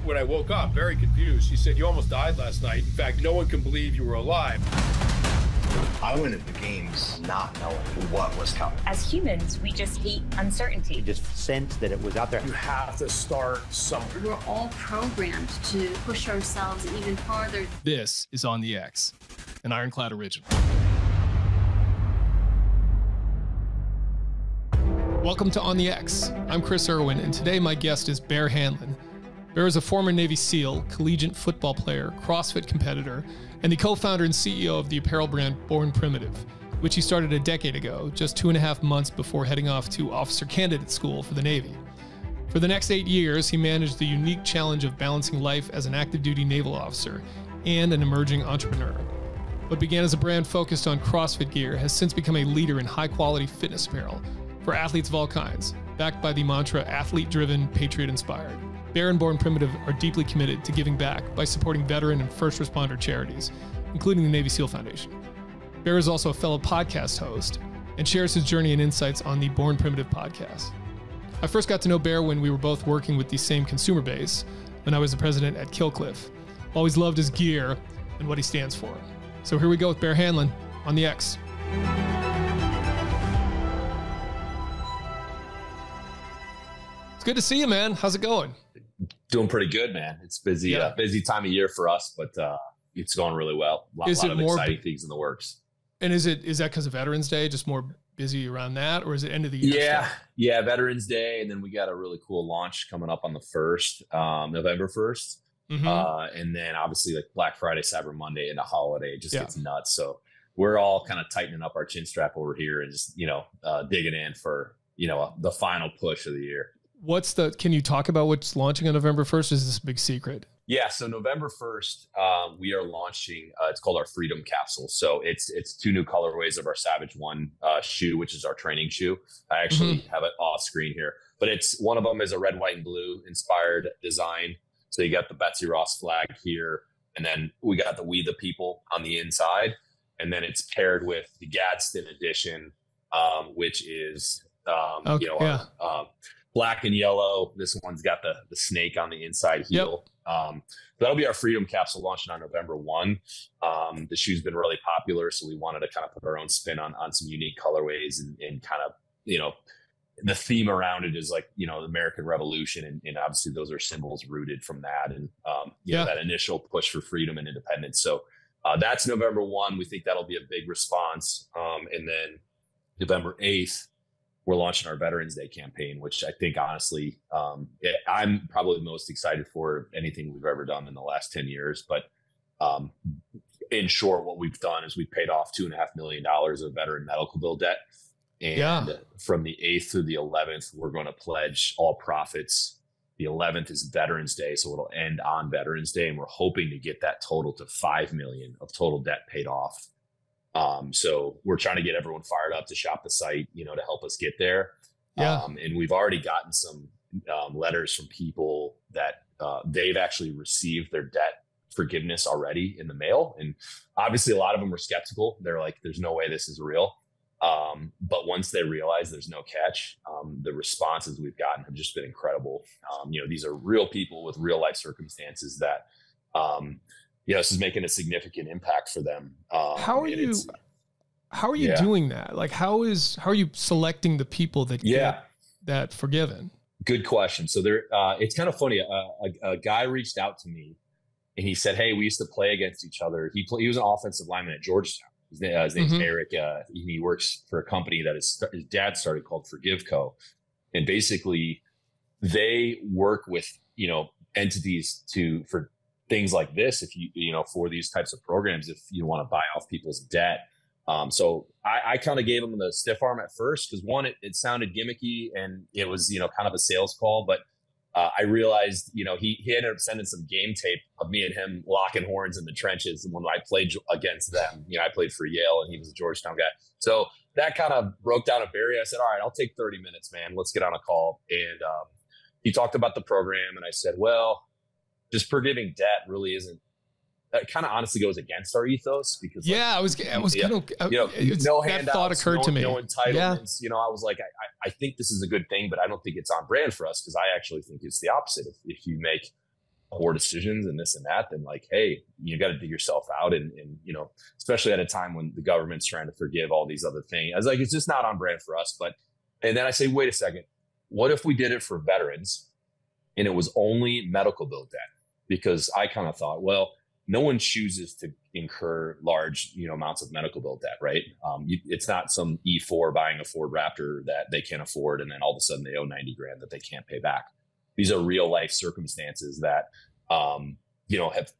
when I woke up, very confused. She said, "You almost died last night. In fact, no one can believe you were alive." I went into the games not knowing what was coming. As humans, we just hate uncertainty. You just sensed that it was out there. You have to start somewhere. We're all programmed to push ourselves even farther. This is On the X, an IRONCLAD original. Welcome to On the X. I'm Chris Irwin, and today my guest is Bear Handlon. Bear is a former Navy SEAL, collegiate football player, CrossFit competitor, and the co-founder and CEO of the apparel brand Born Primitive, which he started a decade ago, just 2.5 months before heading off to officer candidate school for the Navy. For the next 8 years, he managed the unique challenge of balancing life as an active duty naval officer and an emerging entrepreneur. What began as a brand focused on CrossFit gear has since become a leader in high-quality fitness apparel for athletes of all kinds, backed by the mantra athlete-driven, patriot-inspired. Bear and Born Primitive are deeply committed to giving back by supporting veteran and first responder charities, including the Navy SEAL Foundation. Bear is also a fellow podcast host and shares his journey and insights on the Born Primitive podcast. I first got to know Bear when we were both working with the same consumer base when I was the president at Killcliff. Always loved his gear and what he stands for. So here we go with Bear Handlon on the X. It's good to see you, man. How's it going? Doing pretty good, man. It's busy, busy time of year for us, but it's going really well. A lot of exciting things in the works. And is that because of Veterans Day, just more busy around that, or is it end of the year? Yeah, Veterans Day, and then we got a really cool launch coming up on the 1st, November 1st, and then obviously like Black Friday, Cyber Monday, and the holiday. It just gets nuts. So we're all kind of tightening up our chin strap over here and just digging in for the final push of the year. Can you talk about what's launching on November 1st? Is this a big secret? Yeah. So November 1st, we are launching, it's called our Freedom Capsule. So it's 2 new colorways of our Savage One shoe, which is our training shoe. I actually have it off screen here, but one of them is a red, white, and blue inspired design. So you got the Betsy Ross flag here, and then we got the We the People on the inside. And then it's paired with the Gadsden edition, which is, black and yellow. This one's got the snake on the inside heel. That'll be our Freedom Capsule launching on November 1. The shoe's been really popular, so we wanted to kind of put our own spin on some unique colorways and kind of, the theme around it is like, the American Revolution. And obviously those are symbols rooted from that. And, that initial push for freedom and independence. So that's November 1. We think that'll be a big response. And then November 8th, we're launching our Veterans Day campaign, which I think, honestly, I'm probably the most excited for anything we've ever done in the last 10 years. But in short, what we've done is we paid off $2.5 million of veteran medical bill debt. And from the 8th through the 11th, we're going to pledge all profits. The 11th is Veterans Day, so it'll end on Veterans Day. And we're hoping to get that total to $5 million of total debt paid off. So we're trying to get everyone fired up to shop the site, to help us get there. And we've already gotten some letters from people that they've actually received their debt forgiveness already in the mail. And obviously a lot of them were skeptical. They're like, there's no way this is real. But once they realize there's no catch, the responses we've gotten have just been incredible. These are real people with real life circumstances that, this is making a significant impact for them. How are you doing that? Like, how are you selecting the people that get that forgiven? Good question. So it's kind of funny. A guy reached out to me and he said, "Hey, we used to play against each other." He was an offensive lineman at Georgetown. His name's Eric. He works for a company that his dad started called Forgive Co. And basically they work with, entities for things like this, if for these types of programs, if you want to buy off people's debt. So I kind of gave him the stiff arm at first because one, it sounded gimmicky and it was, kind of a sales call, but I realized, he ended up sending some game tape of me and him locking horns in the trenches when I played against them. I played for Yale and he was a Georgetown guy. So that kind of broke down a barrier. I said, all right, I'll take 30 minutes, man. Let's get on a call. And he talked about the program and I said, well, just forgiving debt really isn't, that kind of honestly goes against our ethos because no handouts, that thought occurred to me. No entitlements. I was like, I think this is a good thing, but I don't think it's on brand for us because I actually think it's the opposite. If you make poor decisions and this and that, then like, hey, you got to dig yourself out. And, you know, especially at a time when the government's trying to forgive all these other things. I was like, it's just not on brand for us. But, and then I say, wait a second, what if we did it for veterans and it was only medical bill debt? Because I kind of thought, well, no one chooses to incur large, you know, amounts of medical bill debt, right? It's not some E4 buying a Ford Raptor that they can't afford, and then all of a sudden they owe 90 grand that they can't pay back. These are real life circumstances that, you know, have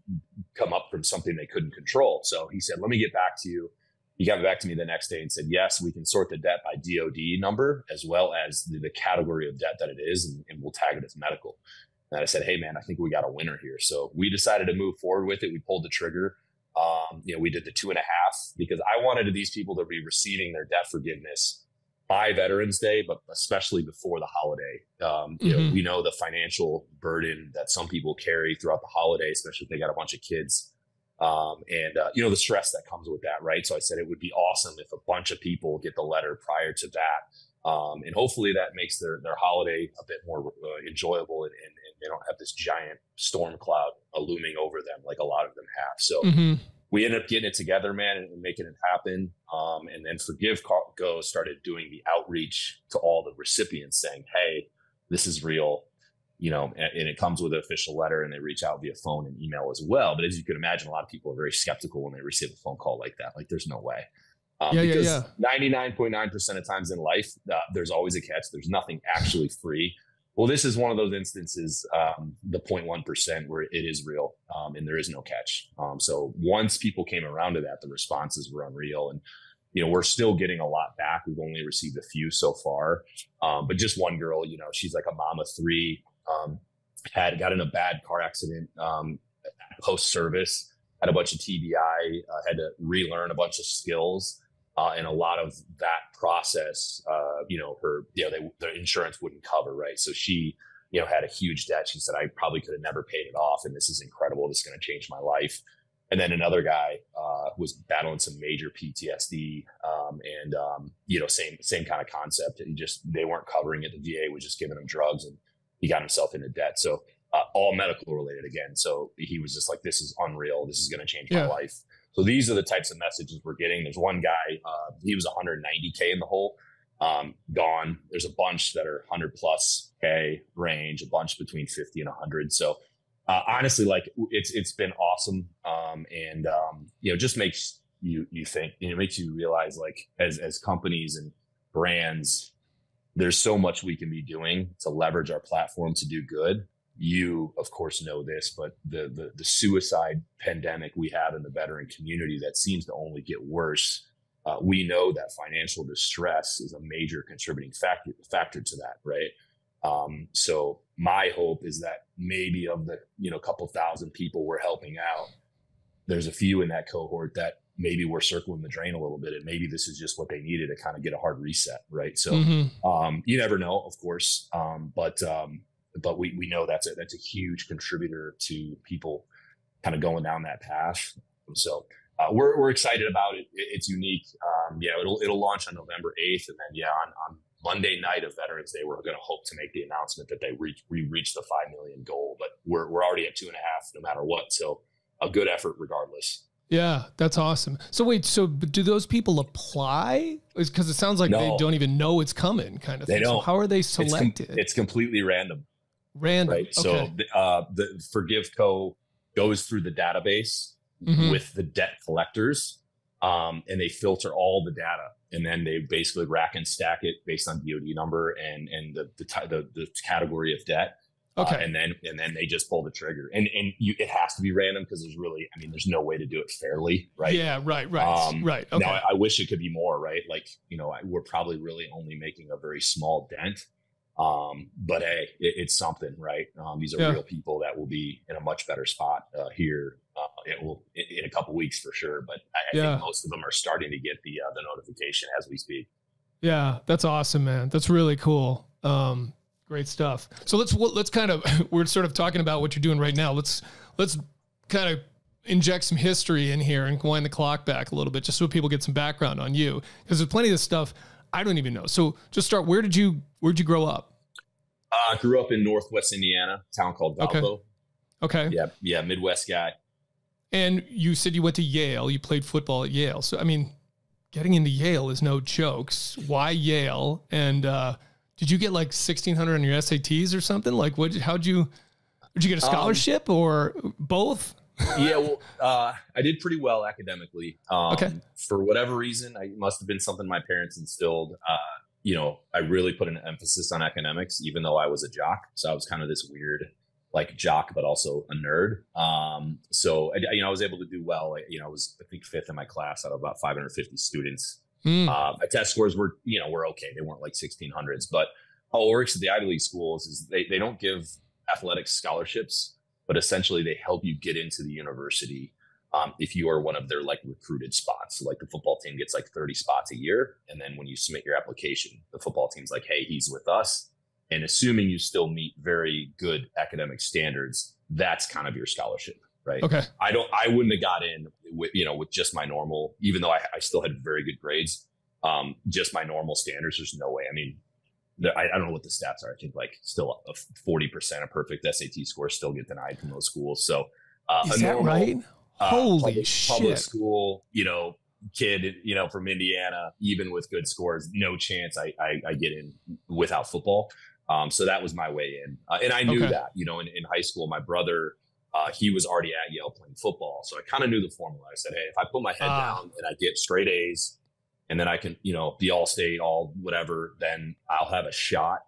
come up from something they couldn't control. So he said, let me get back to you. He got back to me the next day and said, yes, we can sort the debt by DOD number as well as the category of debt that it is, and we'll tag it as medical. And I said, hey, man, I think we got a winner here. So we decided to move forward with it. We pulled the trigger. You know, we did the 2.5 because I wanted these people to be receiving their debt forgiveness by Veterans Day, but especially before the holiday. You know, we know the financial burden that some people carry throughout the holiday, especially if they got a bunch of kids. You know, the stress that comes with that, right? So I said it would be awesome if a bunch of people get the letter prior to that. And hopefully that makes their holiday a bit more enjoyable and they don't have this giant storm cloud looming over them like a lot of them have. So we ended up getting it together, man, and making it happen. And then Forgive Go started doing the outreach to all the recipients saying, hey, this is real, you know, and it comes with an official letter, and they reach out via phone and email as well. But as you can imagine, a lot of people are very skeptical when they receive a phone call like that. Like, there's no way. Because 99.9% of times in life, there's always a catch. There's nothing actually free. Well, this is one of those instances, the 0.1% where it is real, and there is no catch. So once people came around to that, the responses were unreal. And, you know, we're still getting a lot back. We've only received a few so far. But just one girl, you know, she's like a mom of 3, got in a bad car accident post-service, had a bunch of TBI, had to relearn a bunch of skills. And a lot of that process, you know, the insurance wouldn't cover, right? So she, you know, had a huge debt. She said, I probably could have never paid it off, and this is incredible. This is going to change my life. And then another guy was battling some major PTSD, and you know, same kind of concept. And they weren't covering it. The VA was just giving him drugs, and he got himself into debt. So all medical related again. So he was just like, this is unreal. This is going to change my life. So these are the types of messages we're getting. There's one guy, he was 190K in the hole, gone. There's a bunch that are 100+K range, a bunch between 50 and 100. So honestly, like it's been awesome. And you know, just makes you think, you know, makes you realize, like, as companies and brands, there's so much we can be doing to leverage our platform to do good. You, of course, know this, but the suicide pandemic we have in the veteran community that seems to only get worse. We know that financial distress is a major contributing factor to that, right? So my hope is that maybe of the, you know, couple thousand people we're helping out, there's a few in that cohort that maybe we're circling the drain a little bit, and maybe this is just what they needed to kind of get a hard reset, right? So you never know, of course, but we know that's a huge contributor to people kind of going down that path. So we're excited about it. It's unique. It'll launch on November 8th, and then on Monday night of Veterans Day, we're going to hope to make the announcement that we reached the 5 million goal. But we're already at 2.5, no matter what. So a good effort regardless. Yeah, that's awesome. So wait, do those people apply? Because it sounds like they don't even know it's coming, kind of thing. They don't. So how are they selected? It's completely random. Right. Okay. So the Forgive Co goes through the database with the debt collectors, and they filter all the data, and then they basically rack and stack it based on DOD number and the category of debt. Okay. And then they just pull the trigger, and it has to be random because there's no way to do it fairly, right? Yeah, right. Right. Okay. Now I wish it could be more, right? Like, you know, we're probably really only making a very small dent. But hey, it's something, right? These are real people that will be in a much better spot here. It will in a couple weeks for sure, but I think most of them are starting to get the notification as we speak. Yeah, that's awesome, man. That's really cool. Great stuff. So let's kind of, we're sort of talking about what you're doing right now. Let's kind of inject some history in here and wind the clock back a little bit, just so people get some background on you, because there's plenty of stuff I don't even know. So just start. Where'd you grow up? I grew up in Northwest Indiana, a town called Valpo. Okay. Yeah. Midwest guy. And you said you went to Yale. You played football at Yale. So, I mean, getting into Yale is no jokes. Why Yale? And did you get like 1,600 on your SATs or something? Like, did you get a scholarship or both? Yeah, well, I did pretty well academically. Okay. For whatever reason, it must have been something my parents instilled. I really put an emphasis on academics, even though I was a jock. So I was kind of this weird, like jock, but also a nerd. So I was able to do well. I was, I think, 5th in my class out of about 550 students. My test scores were okay. They weren't like 1600s, but how it works at the Ivy League schools is they don't give athletic scholarships, but essentially they help you get into the university if you are one of their like recruited spots. So like the football team gets like 30 spots a year. And then when you submit your application, the football team's like, hey, he's with us. And assuming you still meet very good academic standards, that's kind of your scholarship, right? Okay. I wouldn't have got in with just my normal, even though I still had very good grades, just my normal standards. There's no way. I mean, I don't know what the stats are. I think like still a 40% of perfect SAT scores still get denied from those schools. So is that normal, right? Holy shit. Public school, kid, from Indiana, even with good scores, no chance I get in without football. So that was my way in. And I knew that, in high school, my brother, he was already at Yale playing football. So I kind of knew the formula. I said, hey, if I put my head down and I get straight A's, and then I can, be all state, all whatever, then I'll have a shot.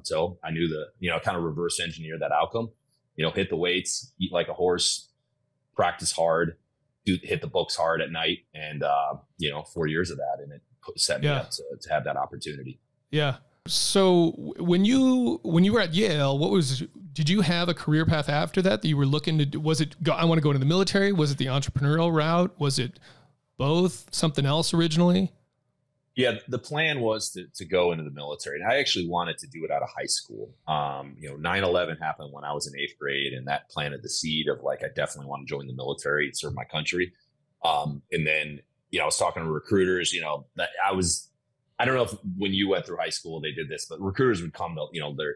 So I knew kind of reverse engineer that outcome, hit the weights, eat like a horse, practice hard, hit the books hard at night. And, 4 years of that. And it set me up to have that opportunity. Yeah. So when you were at Yale, did you have a career path after that you were looking to, I want to go into the military? Was it the entrepreneurial route? Was it both, something else originally? Yeah, the plan was to go into the military. And I actually wanted to do it out of high school. 9/11 happened when I was in 8th grade, and that planted the seed of like, I definitely want to join the military and serve my country. And then, I was talking to recruiters, that I don't know if when you went through high school, they did this, but recruiters would come to,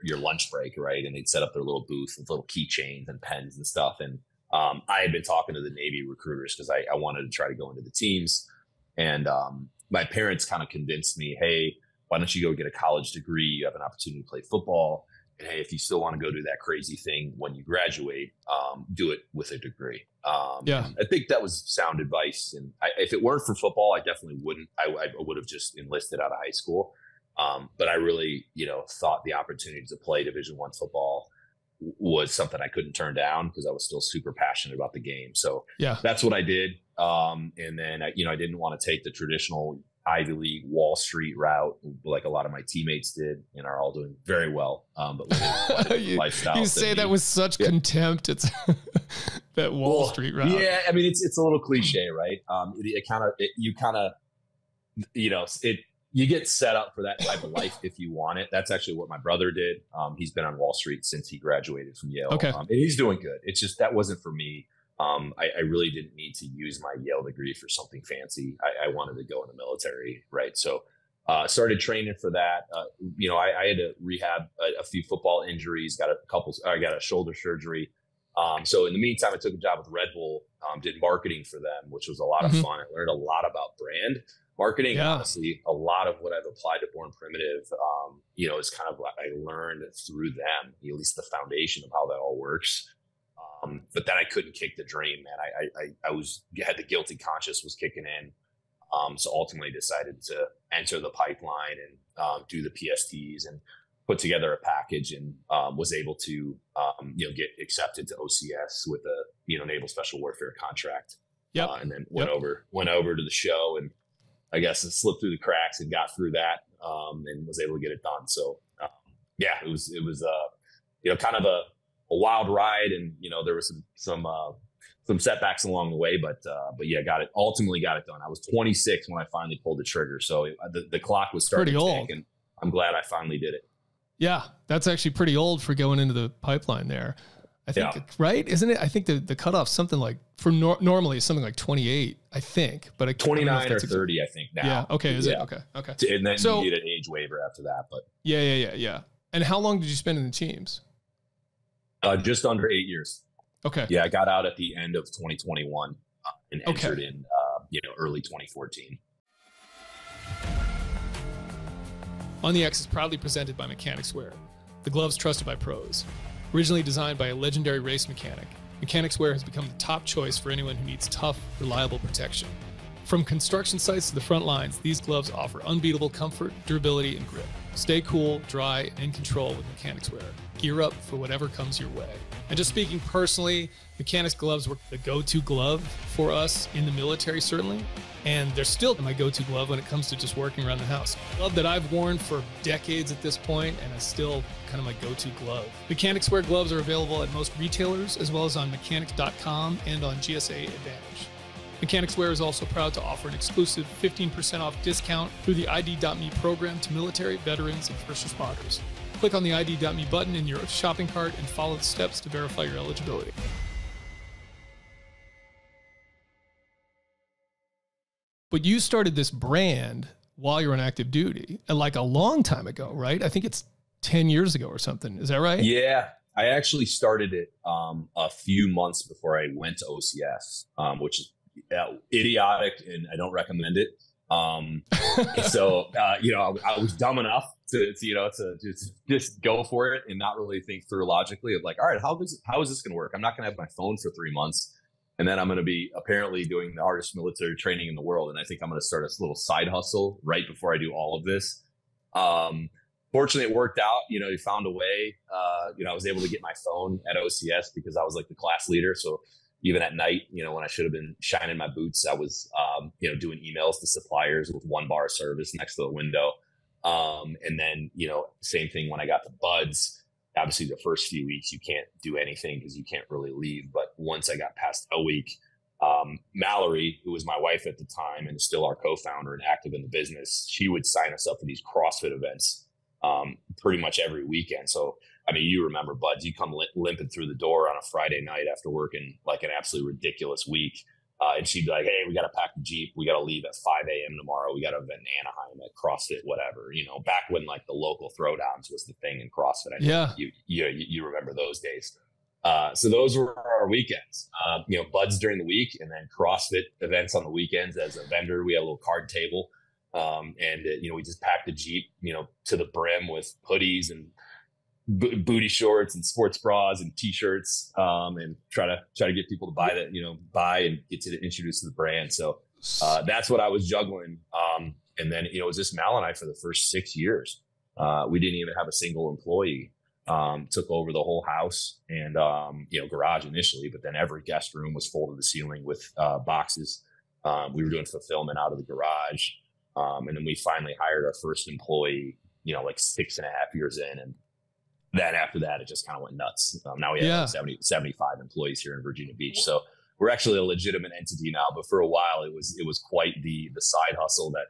your lunch break, right? And they'd set up their little booth with little keychains and pens and stuff. And I had been talking to the Navy recruiters because I wanted to try to go into the teams. And my parents kind of convinced me, hey, why don't you go get a college degree? You have an opportunity to play football. And hey, if you still want to go do that crazy thing when you graduate, do it with a degree. I think that was sound advice. And if it weren't for football, I definitely wouldn't. I would have just enlisted out of high school. But I really, thought the opportunity to play Division I football was something I couldn't turn down because I was still super passionate about the game. So that's what I did. And then I didn't want to take the traditional Ivy League Wall Street route like a lot of my teammates did and are all doing very well. But lifestyle. You say that with such contempt. It's that Wall Street route. Yeah, I mean it's a little cliche, right? You get set up for that type of life if you want it. That's actually what my brother did. He's been on Wall Street since he graduated from Yale. Okay. And he's doing good. It's just that wasn't for me. I really didn't need to use my Yale degree for something fancy. I wanted to go in the military, right? So started training for that. I had to rehab a few football injuries, I got a shoulder surgery. So in the meantime, I took a job with Red Bull, did marketing for them, which was a lot of fun. I learned a lot about brand marketing. Honestly, a lot of what I've applied to Born Primitive, is kind of what I learned through them, at least the foundation of how that all works. But then I couldn't kick the dream, man. I had the guilty conscience was kicking in. So ultimately decided to enter the pipeline and do the PSTs and put together a package and was able to, get accepted to OCS with a, Naval Special Warfare contract. And then went over to the show and I guess it slipped through the cracks and got through that and was able to get it done. So, it was kind of a wild ride and, there was some setbacks along the way, but ultimately got it done. I was 26 when I finally pulled the trigger. So the clock was starting to tick and I'm glad I finally did it. Yeah. That's actually pretty old for going into the pipeline there. I think, right? Isn't it? I think the cutoff's something like for normally it's something like 28, I think, but 29 or 30, I think now. Yeah. Okay. Is it? Okay. And then you need an age waiver after that, but yeah. And how long did you spend in the teams? Just under 8 years. Okay. Yeah, I got out at the end of 2021 and entered in early 2014. On the X is proudly presented by Mechanics Wear, the gloves trusted by pros. Originally designed by a legendary race mechanic, Mechanics Wear has become the top choice for anyone who needs tough, reliable protection. From construction sites to the front lines, these gloves offer unbeatable comfort, durability, and grip. Stay cool, dry, and in control with Mechanics Wear. Gear up for whatever comes your way. And just speaking personally, Mechanics gloves were the go-to glove for us in the military, certainly. And they're still my go-to glove when it comes to just working around the house. A glove that I've worn for decades at this point, and is still kind of my go-to glove. Mechanics Wear gloves are available at most retailers, as well as on mechanics.com and on GSA Advantage. Mechanics Wear is also proud to offer an exclusive 15% off discount through the ID.me program to military, veterans, and first responders. Click on the ID.me button in your shopping cart and follow the steps to verify your eligibility. But you started this brand while you're on active duty, like a long time ago, right? I think it's 10 years ago or something. Is that right? Yeah, I actually started it a few months before I went to OCS, which is idiotic, and I don't recommend it. I was dumb enough to just go for it and not really think through logically of like, all right, how is this going to work? I'm not going to have my phone for 3 months. And then I'm going to be apparently doing the hardest military training in the world. And I think I'm going to start a little side hustle right before I do all of this. Fortunately, it worked out. You found a way. I was able to get my phone at OCS because I was like the class leader. So even at night, when I should have been shining my boots, I was, doing emails to suppliers with 1 bar service next to the window. And then, same thing when I got the buds. Obviously, the first few weeks, you can't do anything because you can't really leave. But once I got past a week, Mallory, who was my wife at the time and is still our co-founder and active in the business, she would sign us up for these CrossFit events pretty much every weekend. So, I mean, you remember, Buds, you come limping through the door on a Friday night after working like an absolutely ridiculous week. And she'd be like, hey, we got to pack the Jeep. We got to leave at 5 a.m. tomorrow. We got to event in Anaheim at CrossFit, whatever, back when like the local throwdowns was the thing in CrossFit. You remember those days. So those were our weekends, Buds during the week, and then CrossFit events on the weekends. As a vendor, we had a little card table. We just packed the Jeep, to the brim with hoodies and booty shorts and sports bras and t-shirts, and try to get people to buy that, buy and get to introduce to the brand. So that's what I was juggling. And then, it was just Mal and I for the first 6 years. We didn't even have a single employee. Took over the whole house and, garage initially, but then every guest room was full to the ceiling with boxes. We were doing fulfillment out of the garage. And then we finally hired our first employee, like 6.5 years in. And then after that, it just kind of went nuts. Now we have 75 employees here in Virginia Beach. So we're actually a legitimate entity now, but for a while it was quite the side hustle that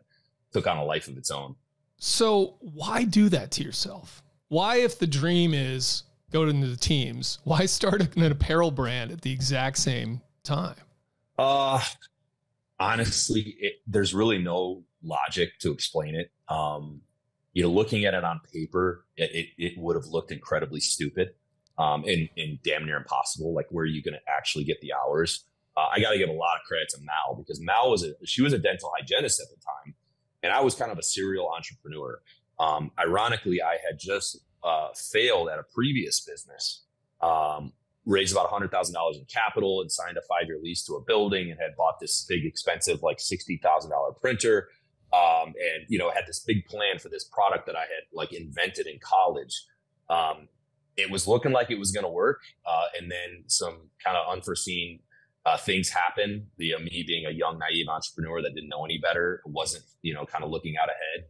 took on a life of its own. So why do that to yourself? Why, if the dream is go into the teams, why start an apparel brand at the exact same time? Honestly, there's really no logic to explain it. Looking at it on paper, it would have looked incredibly stupid and damn near impossible. Like, where are you going to actually get the hours? I got to give a lot of credit to Mal, because Mal was a dental hygienist at the time, and I was kind of a serial entrepreneur. Ironically, I had just failed at a previous business, raised about $100,000 in capital and signed a 5-year lease to a building, and had bought this big, expensive, like $60,000 printer. Had this big plan for this product that I had like invented in college. It was looking like it was going to work. And then some kind of unforeseen things happened. Me being a young, naive entrepreneur that didn't know any better, wasn't, kind of looking out ahead,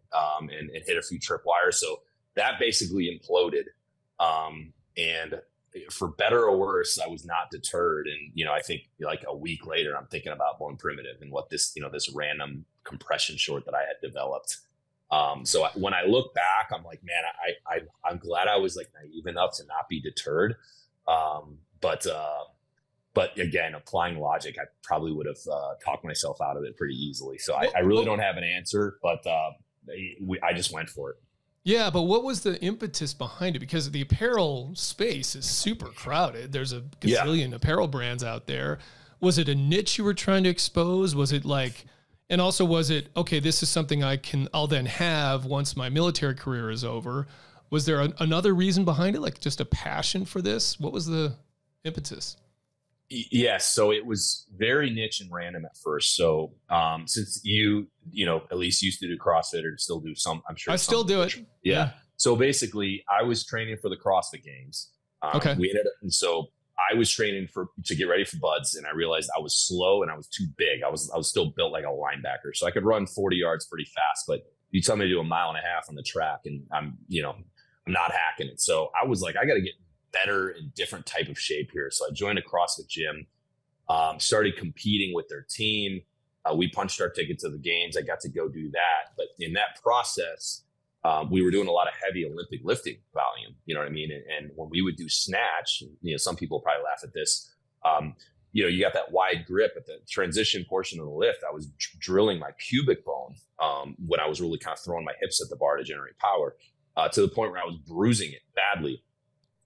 and hit a few tripwires. So that basically imploded. And for better or worse, I was not deterred. And, I think like a week later, I'm thinking about Born Primitive and what this, this random compression short that I had developed. So when I look back, I'm like, man, I'm glad I was like naive enough to not be deterred. But again, applying logic, I probably would have talked myself out of it pretty easily. So I really don't have an answer, but I just went for it. Yeah, but what was the impetus behind it? Because the apparel space is super crowded. There's a gazillion apparel brands out there. Was it a niche you were trying to expose? Was it like, and also was it, okay, this is something I'll then have once my military career is over? Was there another reason behind it? Like just a passion for this? What was the impetus? Yes. So it was very niche and random at first. So since you at least used to do CrossFit or still do some, I'm sure. I still do it. Yeah. So basically I was training for the CrossFit Games. Okay. And so I was training to get ready for Buds, and I realized I was slow and I was too big. I was still built like a linebacker. So I could run 40 yards pretty fast, but you tell me to do a mile and a half on the track and I'm not hacking it. So I was like, I got to get better and different type of shape here. So I joined a CrossFit gym, started competing with their team. We punched our ticket to the games. I got to go do that. But in that process, we were doing a lot of heavy Olympic lifting volume, you know what I mean? And when we would do snatch, some people probably laugh at this. You got that wide grip at the transition portion of the lift. I was drilling my pubic bone when I was really kind of throwing my hips at the bar to generate power to the point where I was bruising it badly.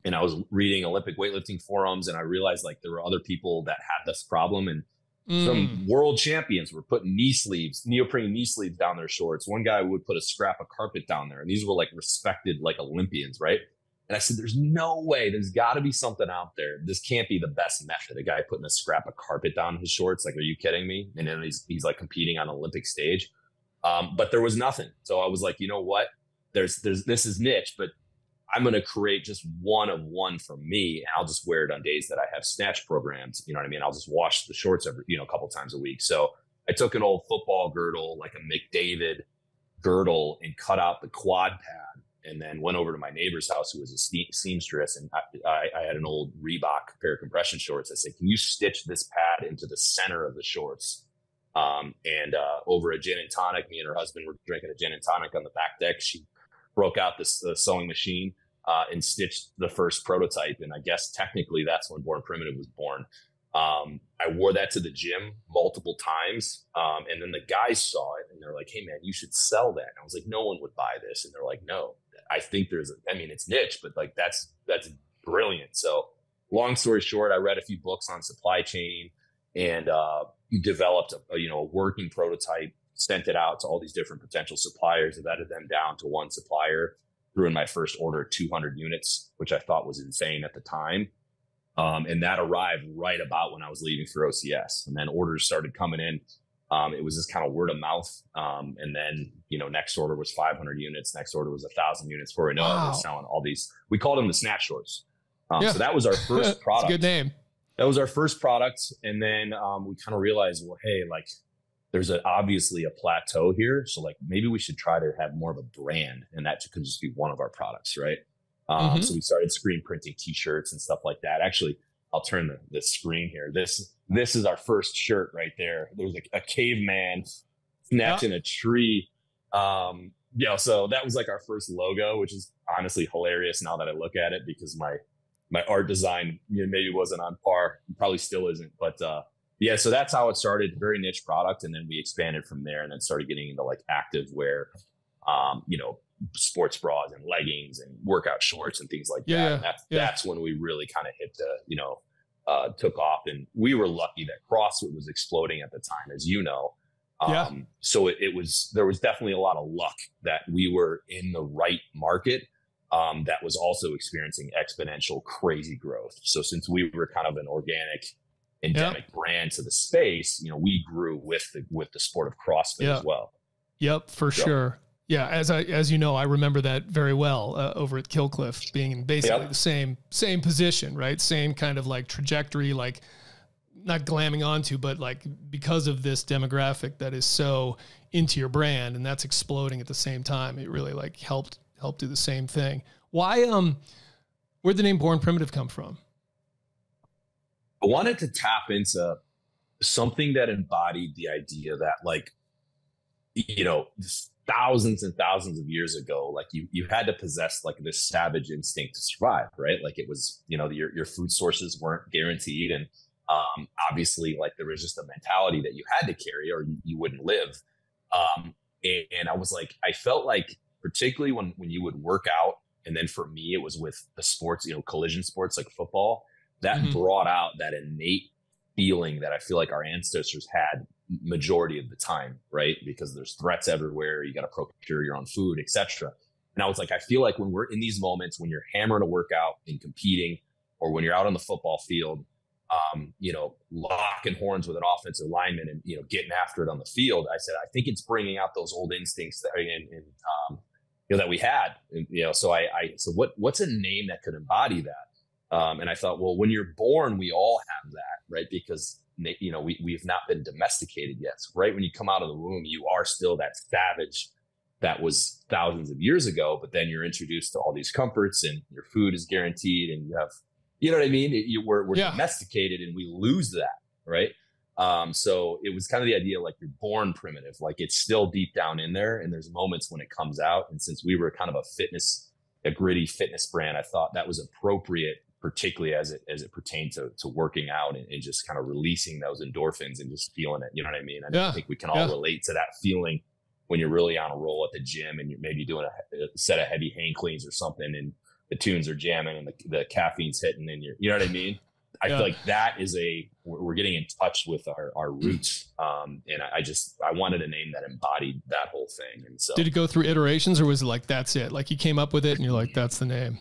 And I was reading Olympic weightlifting forums, and I realized like there were other people that had this problem, and some world champions were putting neoprene knee sleeves down their shorts. One guy would put a scrap of carpet down there, and these were like respected like Olympians, right? And I said, there's no way. There's got to be something out there. This can't be the best method. A guy putting a scrap of carpet down his shorts. Like, are you kidding me? And then he's like competing on an Olympic stage. But there was nothing. So I was like, you know what? This is niche, but I'm going to create just one of one for me. And I'll just wear it on days that I have snatch programs. You know what I mean? I'll just wash the shorts every, a couple times a week. So I took an old football girdle, like a McDavid girdle, and cut out the quad pad, and then went over to my neighbor's house, who was a seamstress. And I had an old Reebok pair of compression shorts. I said, can you stitch this pad into the center of the shorts? Over a gin and tonic, me and her husband were drinking a gin and tonic on the back deck. She broke out this sewing machine and stitched the first prototype. And I guess technically that's when Born Primitive was born. I wore that to the gym multiple times. And then the guys saw it and they're like, hey man, you should sell that. And I was like, no one would buy this. And they're like, no, I think it's niche, but like, that's brilliant. So long story short, I read a few books on supply chain and developed a working prototype, sent it out to all these different potential suppliers, vetted them down to one supplier, threw in my first order of 200 units, which I thought was insane at the time. And that arrived right about when I was leaving for OCS. And then orders started coming in. It was this kind of word of mouth. And then, next order was 500 units. Next order was 1,000 units. Before we know it, we're selling all these. We called them the snatch shorts. So that was our first product. That's a good name. That was our first product. And then we kind of realized, well, hey, like there's obviously a plateau here. So like maybe we should try to have more of a brand, and that could just be one of our products, right? So we started screen printing T-shirts and stuff like that. Actually, I'll turn the screen here. This is our first shirt right there. There was a caveman snatching a tree. So that was like our first logo, which is honestly hilarious now that I look at it, because my art design maybe wasn't on par, probably still isn't, but so that's how it started. Very niche product, and then we expanded from there, and then started getting into like active wear, sports bras and leggings and workout shorts and things like that. And that's when we really kind of hit the took off, and we were lucky that CrossFit was exploding at the time, as you know. So there was definitely a lot of luck that we were in the right market. That was also experiencing exponential crazy growth. So since we were kind of an organic endemic brand to the space, we grew with the sport of CrossFit as well. Yep, for sure. Yeah, as you know, I remember that very well over at Killcliff, being in basically the same position, right? Same kind of like trajectory, like not glamming onto, but like because of this demographic that is so into your brand, and that's exploding at the same time, it really like helped do the same thing. Why where'd the name Born Primitive come from? I wanted to tap into something that embodied the idea that, like, thousands and thousands of years ago, like you had to possess like this savage instinct to survive, right? Like it was, your food sources weren't guaranteed. And obviously like there was just a mentality that you had to carry or you wouldn't live. And I was like, I felt like particularly when you would work out. And then for me, it was with the sports, collision sports like football, that brought out that innate feeling that I feel like our ancestors had majority of the time, right? Because there's threats everywhere. You got to procure your own food, etc. And I was like, I feel like when we're in these moments, when you're hammering a workout and competing, or when you're out on the football field, locking horns with an offensive lineman and, getting after it on the field, I said, I think it's bringing out those old instincts that that we had. And, so I said, what's a name that could embody that? And I thought, well, when you're born, we all have that, right? Because, we've not been domesticated yet. So right when you come out of the womb, you are still that savage that was thousands of years ago, but then you're introduced to all these comforts and your food is guaranteed and you have, you know what I mean? We're domesticated and we lose that, right? So it was kind of the idea, like you're born primitive, like it's still deep down in there and there's moments when it comes out. And since we were kind of a gritty fitness brand, I thought that was appropriate, particularly as it pertained to working out and just kind of releasing those endorphins and just feeling it. You know what I mean? I think we can all relate to that feeling when you're really on a roll at the gym and you're maybe doing a set of heavy hang cleans or something and the tunes are jamming and the caffeine's hitting and you know what I mean? I feel like that is we're getting in touch with our roots. And I wanted a name that embodied that whole thing. And so did it go through iterations or was it like, that's it? Like you came up with it and you're like, that's the name.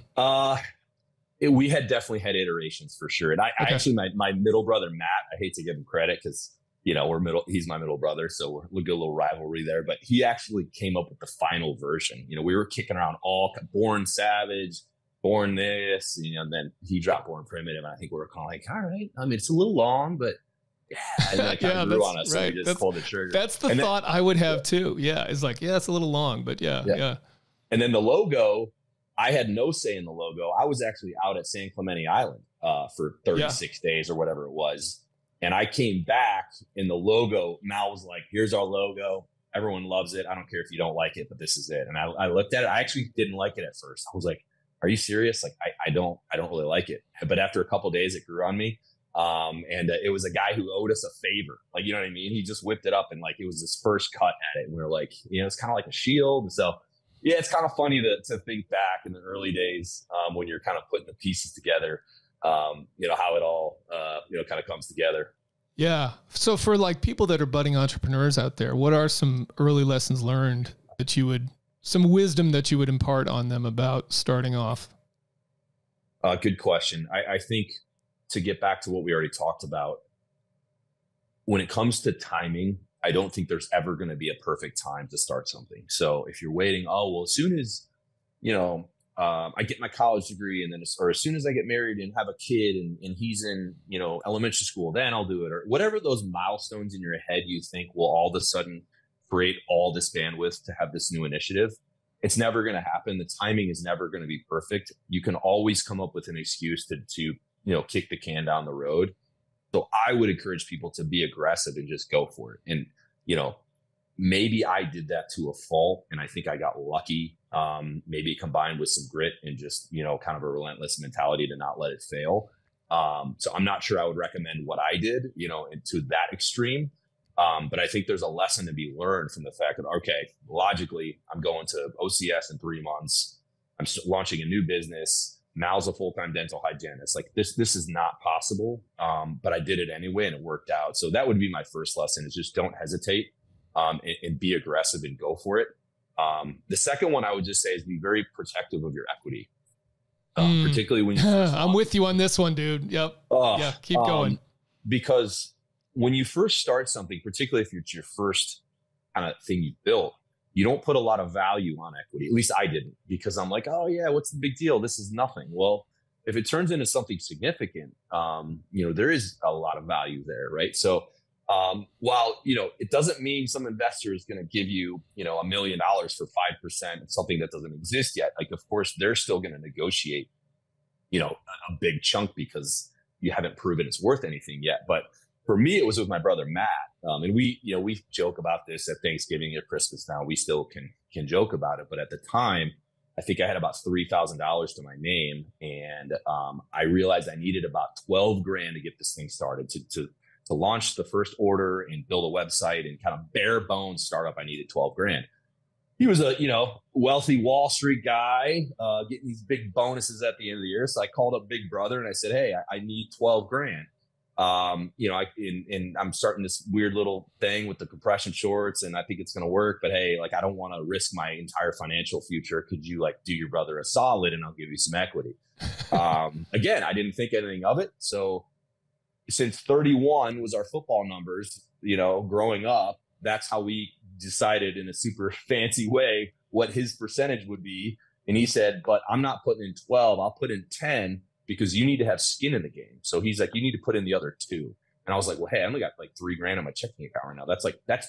We had definitely had iterations for sure. And I actually, my middle brother, Matt, I hate to give him credit because, he's my middle brother. So we'll get a little rivalry there, but he actually came up with the final version. We were kicking around Born Savage, Born this, and then he dropped Born Primitive. And I think we were kind of like, all right, I mean, it's a little long, but yeah. And then it kind of grew on us. Right. So we just pulled the trigger. That's the thought I would have too. Yeah. It's like, it's a little long, but yeah. And then the logo, I had no say in the logo. I was actually out at San Clemente Island for 36 days or whatever it was. And I came back and the logo, Mal was like, here's our logo. Everyone loves it. I don't care if you don't like it, but this is it. And I looked at it. I actually didn't like it at first. I was like, are you serious? Like, I don't really like it. But after a couple of days, it grew on me. And it was a guy who owed us a favor. Like, you know what I mean? He just whipped it up and like, it was his first cut at it. And we were like, it's kind of like a shield. So yeah, it's kind of funny to think back in the early days when you're kind of putting the pieces together, how it all, kind of comes together. Yeah. So for like people that are budding entrepreneurs out there, what are some early lessons learned that some wisdom that you would impart on them about starting off? Good question. I think to get back to what we already talked about, when it comes to timing, I don't think there's ever going to be a perfect time to start something. So if you're waiting, as soon as, I get my college degree and then, or as soon as I get married and have a kid and he's in, elementary school, then I'll do it. Or whatever those milestones in your head you think will all of a sudden create all this bandwidth to have this new initiative. It's never going to happen. The timing is never going to be perfect. You can always come up with an excuse to kick the can down the road. So I would encourage people to be aggressive and just go for it. And, maybe I did that to a fault and I think I got lucky, maybe combined with some grit and just, kind of a relentless mentality to not let it fail. So I'm not sure I would recommend what I did, to that extreme. But I think there's a lesson to be learned from the fact that, okay, logically, I'm going to OCS in 3 months. I'm launching a new business. Mal's a full-time dental hygienist. Like this is not possible. But I did it anyway and it worked out. So that would be my first lesson is just don't hesitate and be aggressive and go for it. The second one I would just say is be very protective of your equity. Particularly when you I'm with you on this one, dude. Yep. Keep going. Because when you first start something, particularly if it's your first kind of thing you built, you don't put a lot of value on equity. At least I didn't, because I'm like, oh yeah, what's the big deal? This is nothing. Well, if it turns into something significant, there is a lot of value there, right? So while, it doesn't mean some investor is going to give you, $1 million for 5% of something that doesn't exist yet. Like, of course, they're still going to negotiate, a big chunk because you haven't proven it's worth anything yet. But for me, it was with my brother, Matt. And we joke about this at Thanksgiving or Christmas now. We still can joke about it. But at the time, I think I had about $3,000 to my name. And I realized I needed about 12 grand to get this thing started to launch the first order and build a website and kind of bare bones startup. I needed 12 grand. he was a, wealthy Wall Street guy, getting these big bonuses at the end of the year. So I called up Big Brother and I said, hey, I need 12 grand. And I'm starting this weird little thing with the compression shorts and I think it's going to work, but hey, like, I don't want to risk my entire financial future. Could you like do your brother a solid and I'll give you some equity? Again, I didn't think anything of it. So since 31 was our football numbers, growing up, that's how we decided in a super fancy way what his percentage would be. And he said, but I'm not putting in 12, I'll put in 10 because you need to have skin in the game. So he's like, you need to put in the other 2. And I was like, well, hey, I only got like $3 grand on my checking account right now. That's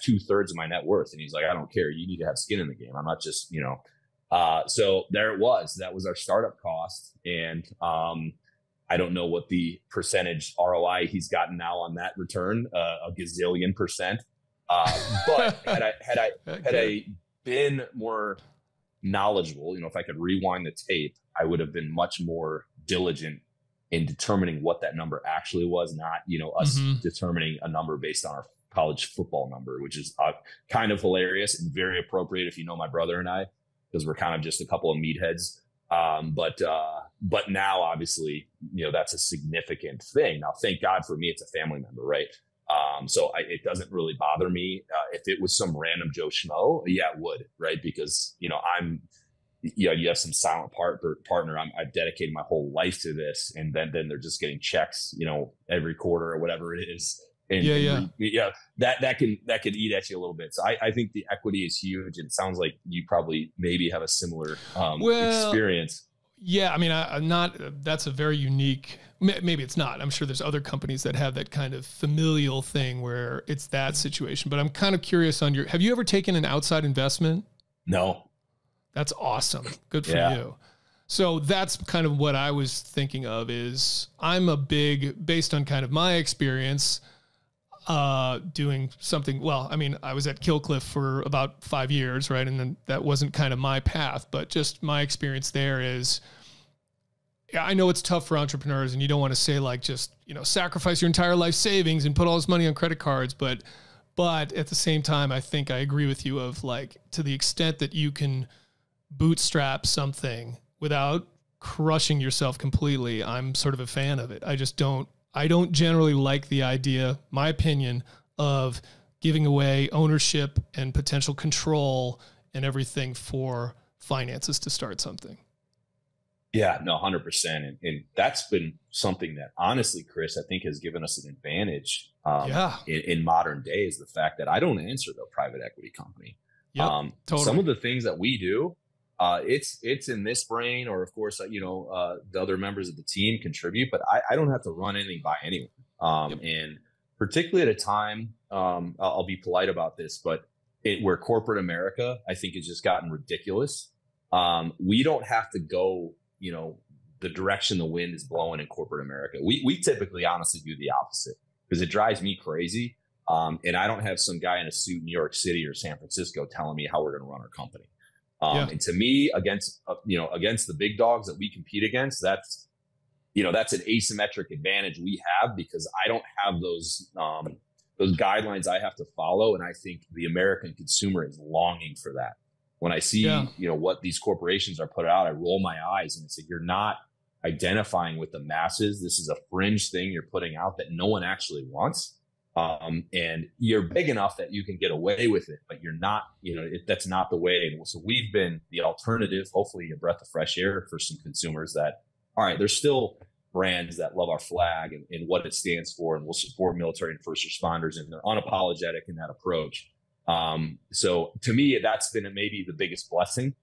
2/3 of my net worth. And he's like, I don't care. You need to have skin in the game. I'm not just, so there it was. That was our startup cost. And I don't know what the percentage ROI he's gotten now on that return, a gazillion percent. But had I been more knowledgeable, if I could rewind the tape, I would have been much more diligent in determining what that number actually was, not, us determining a number based on our college football number, which is kind of hilarious and very appropriate if you know my brother and I, because we're kind of just a couple of meatheads. But now obviously, that's a significant thing. Now, thank God for me, it's a family member, right? So it doesn't really bother me. If it was some random Joe Schmo, yeah, it would, right? Because, you have some silent partner. I've dedicated my whole life to this. And then they're just getting checks, every quarter or whatever it is. And that can eat at you a little bit. So I think the equity is huge. And it sounds like you probably maybe have a similar experience. Yeah. I mean, I'm not, that's a very unique, maybe it's not. I'm sure there's other companies that have that kind of familial thing where it's that situation, but I'm kind of curious on have you ever taken an outside investment? No. That's awesome. Good for you. So that's kind of what I was thinking of is I'm based on kind of my experience, doing something. Well, I mean, I was at Killcliff for about 5 years, right? And then that wasn't kind of my path, but just my experience there is, I know it's tough for entrepreneurs and you don't want to say like, just, sacrifice your entire life savings and put all this money on credit cards. But at the same time, I think I agree with you of like, to the extent that you can bootstrap something without crushing yourself completely, I'm sort of a fan of it. I don't generally like the idea, my opinion, of giving away ownership and potential control and everything for finances to start something. Yeah, no, 100%. And that's been something that honestly, Chris, I think has given us an advantage in modern days, the fact that I don't answer the private equity company. Totally. Some of the things that we do, it's in this brain, or of course, the other members of the team contribute, but I don't have to run anything by anyone. And particularly at a time, I'll be polite about this, but where corporate America, I think, has just gotten ridiculous. We don't have to go, the direction the wind is blowing in corporate America. We typically honestly do the opposite because it drives me crazy. And I don't have some guy in a suit in New York City or San Francisco telling me how we're going to run our company. And to me, against the big dogs that we compete against, that's an asymmetric advantage we have because I don't have those guidelines I have to follow. And I think the American consumer is longing for that. When I see, what these corporations are putting out, I roll my eyes and it's like, you're not identifying with the masses. This is a fringe thing you're putting out that no one actually wants. And you're big enough that you can get away with it, but you're not, that's not the way. And so we've been the alternative, hopefully a breath of fresh air for some consumers that, all right, there's still brands that love our flag and what it stands for, and will support military and first responders, and they're unapologetic in that approach. So to me, that's been maybe the biggest blessing.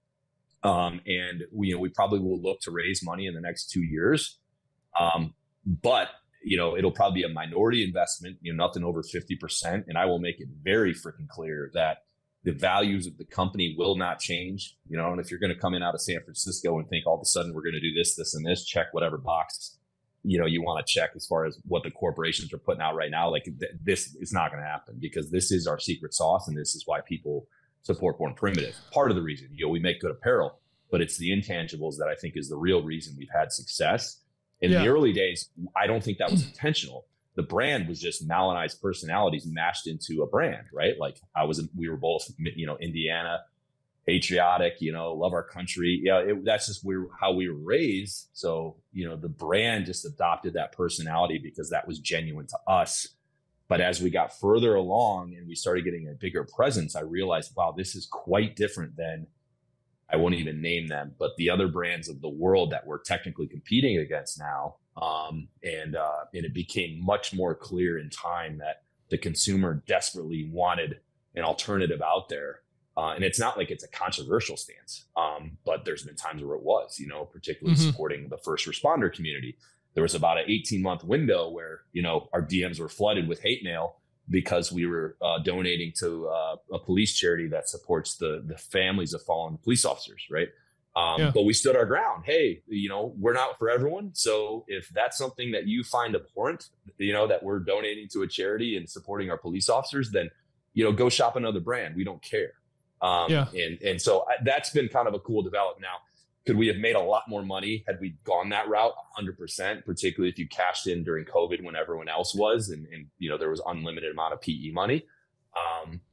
And we probably will look to raise money in the next 2 years. But it'll probably be a minority investment, nothing over 50%. And I will make it very freaking clear that the values of the company will not change. And if you're going to come in out of San Francisco and think all of a sudden we're going to do this, this, and this, check whatever box, you want to check as far as what the corporations are putting out right now, like this is not going to happen because this is our secret sauce. And this is why people support Born Primitive. Part of the reason, we make good apparel, but it's the intangibles that I think is the real reason we've had success. In the early days, I don't think that was intentional. The brand was just Mal and I's personalities mashed into a brand, right? Like we were both, Indiana patriotic, love our country. That's just how we were raised. So, the brand just adopted that personality because that was genuine to us. But as we got further along and we started getting a bigger presence, I realized, wow, this is quite different than, I won't even name them, but the other brands of the world that we're technically competing against now. And it became much more clear in time that the consumer desperately wanted an alternative out there. And it's not like it's a controversial stance, but there's been times where it was, particularly supporting the first responder community. There was about an 18-month window where, our DMs were flooded with hate mail because we were donating to a police charity that supports the families of fallen police officers, right? But we stood our ground. Hey, we're not for everyone. So if that's something that you find abhorrent, that we're donating to a charity and supporting our police officers, then, go shop another brand. We don't care. And so that's been kind of a cool development. Now, could we have made a lot more money had we gone that route? 100%, particularly if you cashed in during COVID when everyone else was, and there was unlimited amount of PE money.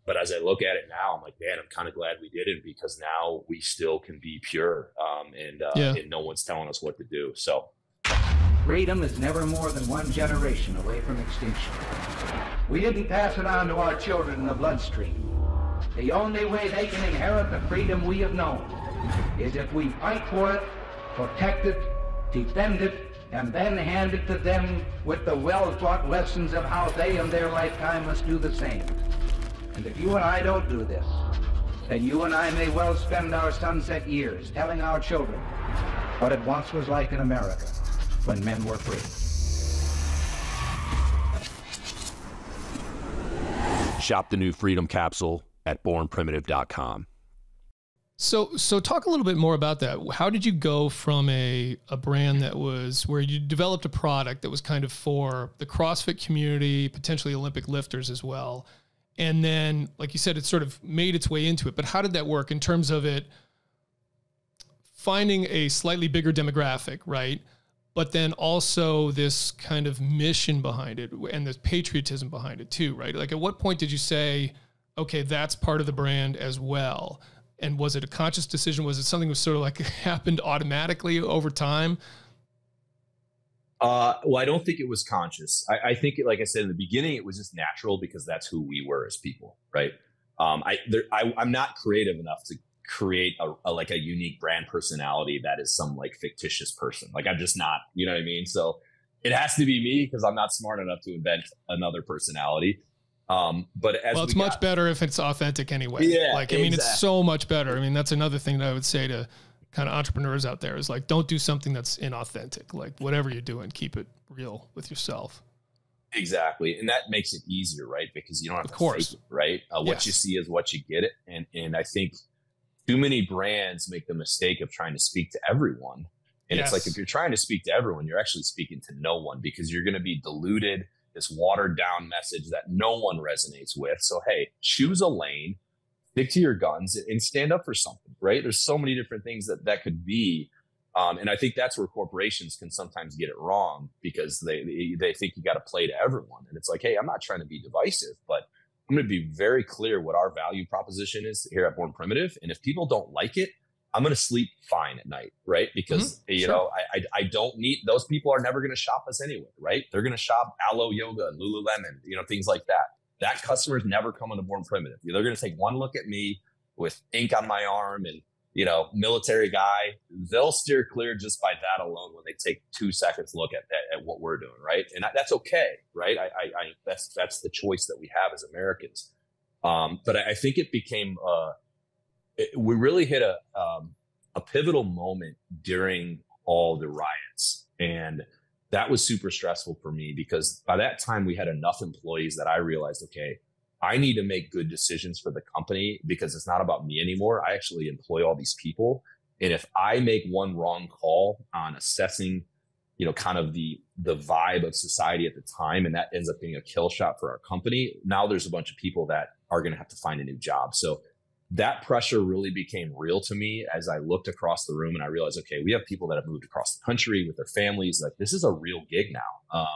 But as I look at it now, I'm like, man, I'm kind of glad we didn't, because now we still can be pure, and no one's telling us what to do. So freedom is never more than one generation away from extinction. We didn't pass it on to our children in the bloodstream. The only way they can inherit the freedom we have known is if we fight for it, protect it, defend it, and then hand it to them with the well-taught lessons of how they in their lifetime must do the same. And if you and I don't do this, then you and I may well spend our sunset years telling our children what it once was like in America when men were free. Shop the new Freedom Capsule at bornprimitive.com. So talk a little bit more about that. How did you go from a brand that was where you developed a product that was kind of for the CrossFit community, potentially Olympic lifters as well, and then, like you said, it sort of made its way into it. But how did that work in terms of it finding a slightly bigger demographic, right? But then also this kind of mission behind it and this patriotism behind it too, right? Like, at what point did you say, okay, that's part of the brand as well? And was it a conscious decision? Was it something that was sort of like happened automatically over time? Well, I don't think it was conscious. I think, like I said in the beginning, it was just natural because that's who we were as people, right? I'm not creative enough to create a unique brand personality that is some like fictitious person. Like, I'm just not, you know what I mean? So it has to be me because I'm not smart enough to invent another personality. But it's much better if it's authentic anyway. Yeah, like, I mean, exactly. It's so much better. I mean, that's another thing that I would say to kind of entrepreneurs out there is like, don't do something that's inauthentic. Like, whatever you're doing, keep it real with yourself. Exactly. And that makes it easier, right? Because you don't have to fake it, right? What you see is what you get. And I think too many brands make the mistake of trying to speak to everyone. And it's like, if you're trying to speak to everyone, you're actually speaking to no one, because you're going to be diluted, this watered down message that no one resonates with. So, hey, choose a lane, stick to your guns, and stand up for something, right? There's so many different things that could be. And I think that's where corporations can sometimes get it wrong, because they think you got to play to everyone. And it's like, hey, I'm not trying to be divisive, but I'm going to be very clear what our value proposition is here at Born Primitive. And if people don't like it, I'm going to sleep fine at night, right? Because, you know, I don't need, those people are never going to shop us anyway, right? They're going to shop Aloe Yoga and Lululemon, you know, things like that. That customer is never coming to Born Primitive. They're going to take one look at me with ink on my arm and, you know, military guy. They'll steer clear just by that alone when they take 2 seconds look at what we're doing, right? And that's okay, right? That's the choice that we have as Americans. But I think it became we really hit a pivotal moment during all the riots. And that was super stressful for me, because by that time we had enough employees that I realized, okay, I need to make good decisions for the company, because it's not about me anymore. I actually employ all these people. And if I make one wrong call on assessing, you know, kind of the vibe of society at the time, and that ends up being a kill shot for our company, now there's a bunch of people that are going to have to find a new job. So that pressure really became real to me as I looked across the room and I realized, okay, we have people that have moved across the country with their families. Like, this is a real gig now.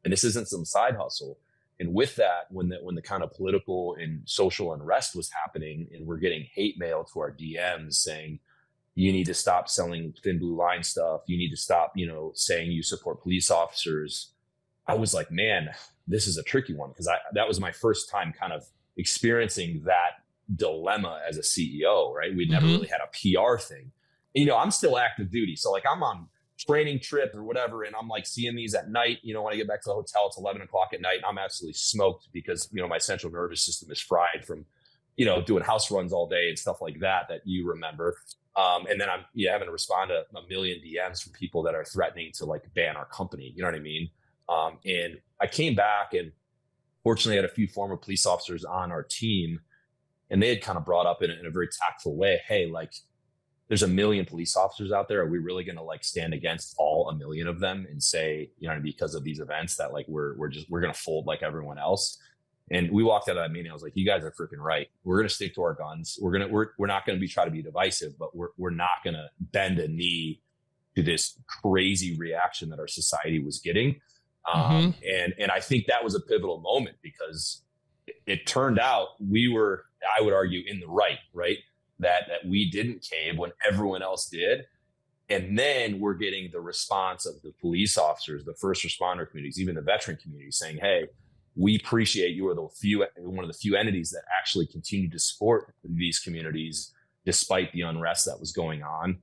And this isn't some side hustle. And with that, when the kind of political and social unrest was happening, and we're getting hate mail to our DMs saying, you need to stop selling thin blue line stuff. You need to stop, saying you support police officers. I was like, man, this is a tricky one, because that was my first time kind of experiencing that dilemma as a CEO, right? We'd never really had a PR thing. And, I'm still active duty. So like I'm on training trip or whatever, and I'm like seeing these at night, when I get back to the hotel, it's 11 o'clock at night, and I'm absolutely smoked because, my central nervous system is fried from, doing house runs all day and stuff like that you remember. And then I'm having to respond to a million DMs from people that are threatening to like ban our company. You know what I mean? And I came back, and fortunately had a few former police officers on our team, and they had kind of brought up in a very tactful way, hey, like, there's a million police officers out there. Are we really going to like stand against all a million of them and say, because of these events that like, we're going to fold like everyone else? And we walked out of that meeting. I was like, you guys are freaking right. We're going to stick to our guns. We're not going to try to be divisive, but we're not going to bend a knee to this crazy reaction that our society was getting. And I think that was a pivotal moment, because it turned out we were, I would argue, in the right? That we didn't cave when everyone else did. And then we're getting the response of the police officers, the first responder communities, even the veteran community saying, hey, we appreciate you are one of the few entities that actually continue to support these communities despite the unrest that was going on.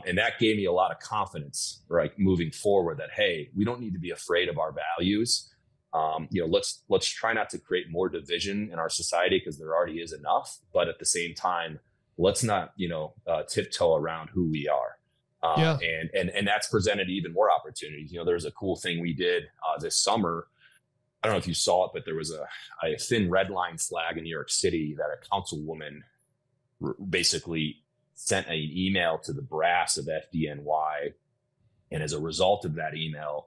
And that gave me a lot of confidence, right, moving forward, that, hey, we don't need to be afraid of our values. Let's try not to create more division in our society, because there already is enough. But at the same time, let's not, tiptoe around who we are. And that's presented even more opportunities. There's a cool thing we did this summer. I don't know if you saw it, but there was a thin red line flag in New York City that a councilwoman basically sent an email to the brass of FDNY. And as a result of that email,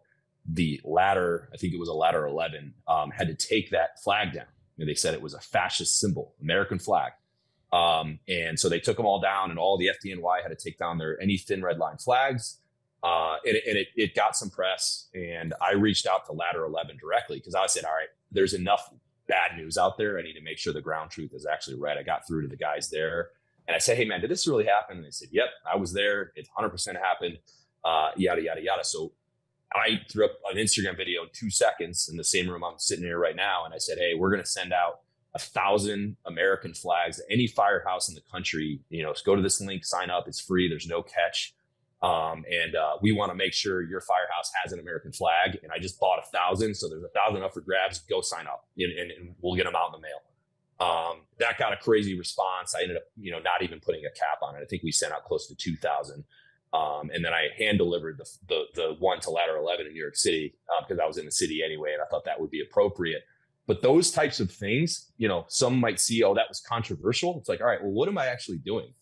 the ladder, I think it was a ladder 11, had to take that flag down. They said it was a fascist symbol, American flag. And so they took them all down, and all the FDNY had to take down any thin red line flags. It got some press, and I reached out to ladder 11 directly, because I said, all right, there's enough bad news out there. I need to make sure the ground truth is actually right. I got through to the guys there, and I said, hey man, did this really happen? And they said, yep, I was there. It 100% happened. Yada, yada, yada. So I threw up an Instagram video in 2 seconds in the same room I'm sitting here right now. And I said, hey, we're going to send out 1,000 American flags, any firehouse in the country, go to this link, sign up. It's free. There's no catch. We want to make sure your firehouse has an American flag. And I just bought 1,000. So there's 1,000 up for grabs. Go sign up, and we'll get them out in the mail. That got a crazy response. I ended up, not even putting a cap on it. I think we sent out close to 2,000. And then I hand delivered the one to ladder 11 in New York City, because I was in the city anyway, and I thought that would be appropriate. But those types of things, some might see, oh, that was controversial. It's like, all right, well, what am I actually doing?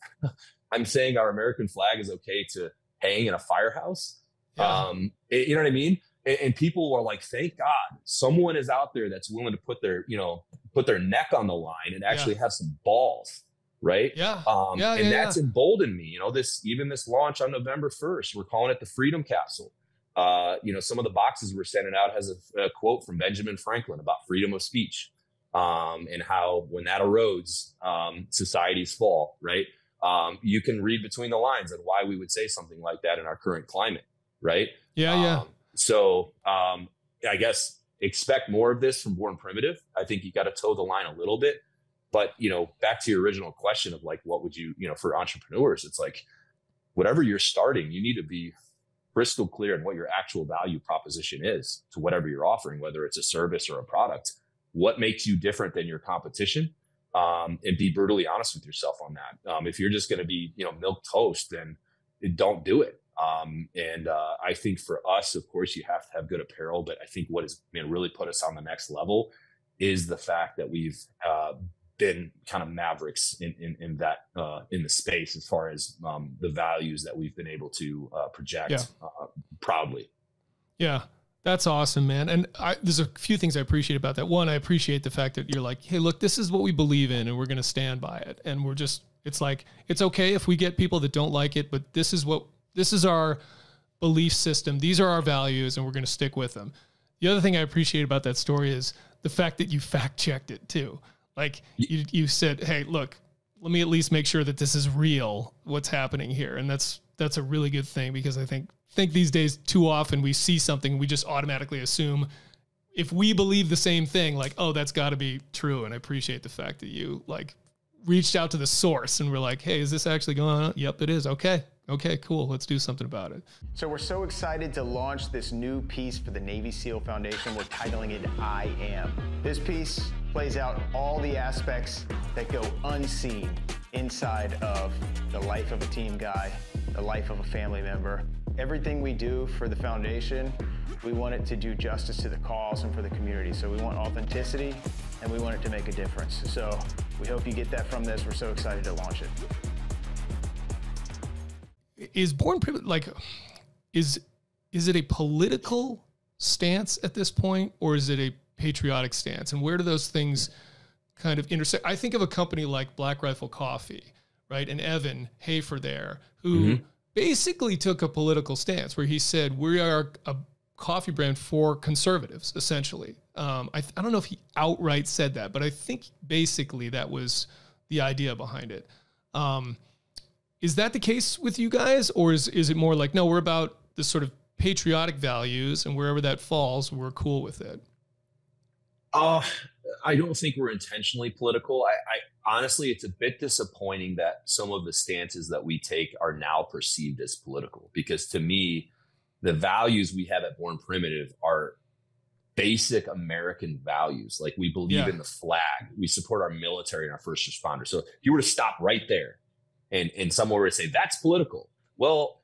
I'm saying our American flag is okay to hang in a firehouse. Yeah. You know what I mean? And people are like, thank God someone is out there that's willing to put their neck on the line and actually have some balls. Right. Yeah. That's emboldened me, this launch on November 1st, we're calling it the Freedom Capsule. Some of the boxes we're sending out has a quote from Benjamin Franklin about freedom of speech, and how when that erodes, societies fall. Right. You can read between the lines and why we would say something like that in our current climate. Right. So I guess expect more of this from Born Primitive. I think you got to toe the line a little bit. But, back to your original question of like, what would you, for entrepreneurs, it's like, whatever you're starting, you need to be crystal clear on what your actual value proposition is to whatever you're offering, whether it's a service or a product. What makes you different than your competition? And be brutally honest with yourself on that. If you're just going to be, milk toast, then don't do it. I think for us, of course, you have to have good apparel. But I think what has really put us on the next level is the fact that we've been kind of mavericks in the space as far as the values that we've been able to project proudly. Yeah, that's awesome, man. And there's a few things I appreciate about that. One, I appreciate the fact that you're like, hey, look, this is what we believe in, and we're going to stand by it. And it's like, it's okay if we get people that don't like it, but this is our belief system. These are our values, and we're going to stick with them. The other thing I appreciate about that story is the fact that you fact checked it too. Like you said, hey, look, let me at least make sure that this is real, what's happening here. And that's a really good thing, because I think these days too often we see something, we just automatically assume, if we believe the same thing, like, oh, that's got to be true. And I appreciate the fact that you like reached out to the source and were like, hey, is this actually going on? Yep, it is. Okay, cool. Let's do something about it. So we're so excited to launch this new piece for the Navy SEAL Foundation. We're titling it I Am. This piece plays out all the aspects that go unseen inside of the life of a team guy, the life of a family member. Everything we do for the foundation, we want it to do justice to the cause and for the community. So we want authenticity, and we want it to make a difference. So we hope you get that from this. We're so excited to launch it. Is Born Privileged, like, is it a political stance at this point, or is it a patriotic stance? And where do those things kind of intersect? I think of a company like Black Rifle Coffee, right? And Evan Hafer there, who basically took a political stance where he said, we are a coffee brand for conservatives, essentially. I don't know if he outright said that, but I think basically that was the idea behind it. Is that the case with you guys, or is it more like, no, we're about this sort of patriotic values, and wherever that falls, we're cool with it? I don't think we're intentionally political. I honestly, it's a bit disappointing that some of the stances that we take are now perceived as political, because to me, the values we have at Born Primitive are basic American values. Like, we believe in the flag, we support our military and our first responders. So if you were to stop right there and someone were to say that's political, well,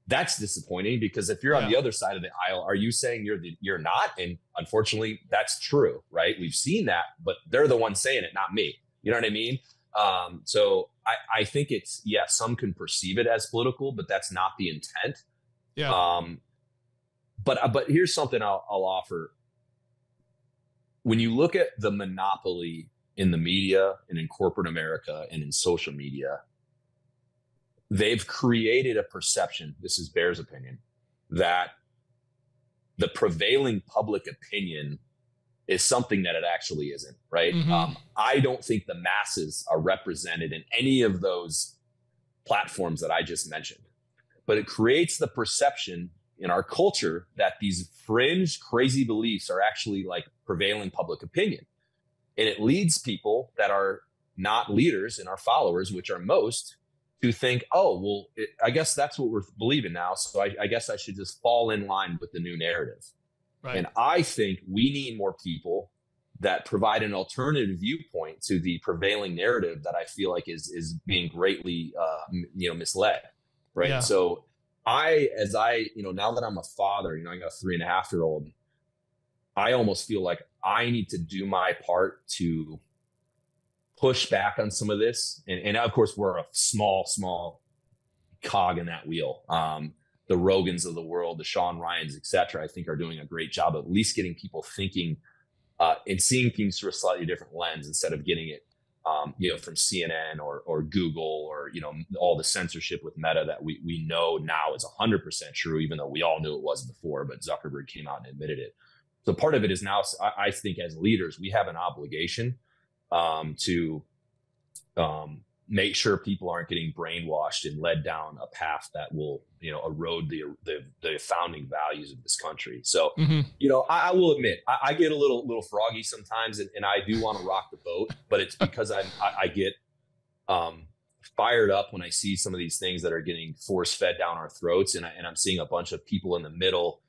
that's disappointing, because if you're on the other side of the aisle, are you saying you're not? And unfortunately, that's true, right? We've seen that, but they're the ones saying it, not me. You know what I mean? So I think it's, some can perceive it as political, but that's not the intent. Yeah. But here's something I'll offer. When you look at the monopoly in the media and in corporate America and in social media, they've created a perception, this is Bear's opinion, that the prevailing public opinion is something that it actually isn't, right? I don't think the masses are represented in any of those platforms that I just mentioned. But it creates the perception in our culture that these fringe, crazy beliefs are actually like prevailing public opinion. And it leads people that are not leaders and our followers, which are most, to think, oh, well, I guess that's what we're believing now. So I guess I should just fall in line with the new narrative. Right. And I think we need more people that provide an alternative viewpoint to the prevailing narrative that I feel like is being greatly, misled. Right. Yeah. So now that I'm a father, I got a 3.5-year-old, I almost feel like I need to do my part to push back on some of this. And of course, we're a small cog in that wheel. The Rogans of the world, the Sean Ryans, et cetera, I think are doing a great job of at least getting people thinking and seeing things through a slightly different lens, instead of getting it from CNN or Google or, all the censorship with Meta that we know now is 100% true, even though we all knew it was before, but Zuckerberg came out and admitted it. So part of it is now, I think as leaders, we have an obligation to make sure people aren't getting brainwashed and led down a path that will, erode the founding values of this country. So, I will admit, I get a little froggy sometimes, and I do want to rock the boat, but it's because I get fired up when I see some of these things that are getting force fed down our throats. And I'm seeing a bunch of people in the middle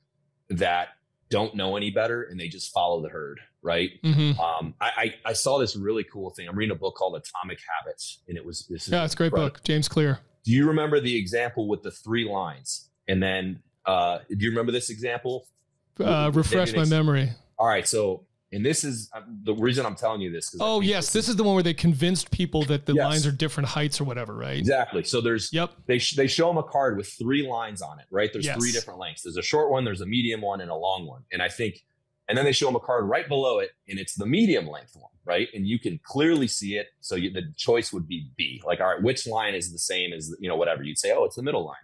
that don't know any better, and they just follow the herd. Right. I saw this really cool thing. I'm reading a book called Atomic Habits, and it's a great book. James Clear. Do you remember the example with the 3 lines? And then, do you remember this example? Refresh my memory. All right. So, and this is the reason I'm telling you this. Oh, yes. This is the one where they convinced people that the lines are different heights or whatever, right? Exactly. So they show them a card with 3 lines on it, right? There's 3 different lengths. There's a short one, there's a medium one, and a long one. And then they show them a card right below it, and it's the medium length one, right? And you can clearly see it. So the choice would be B. Like, all right, which line is the same as, whatever? You'd say, oh, it's the middle line.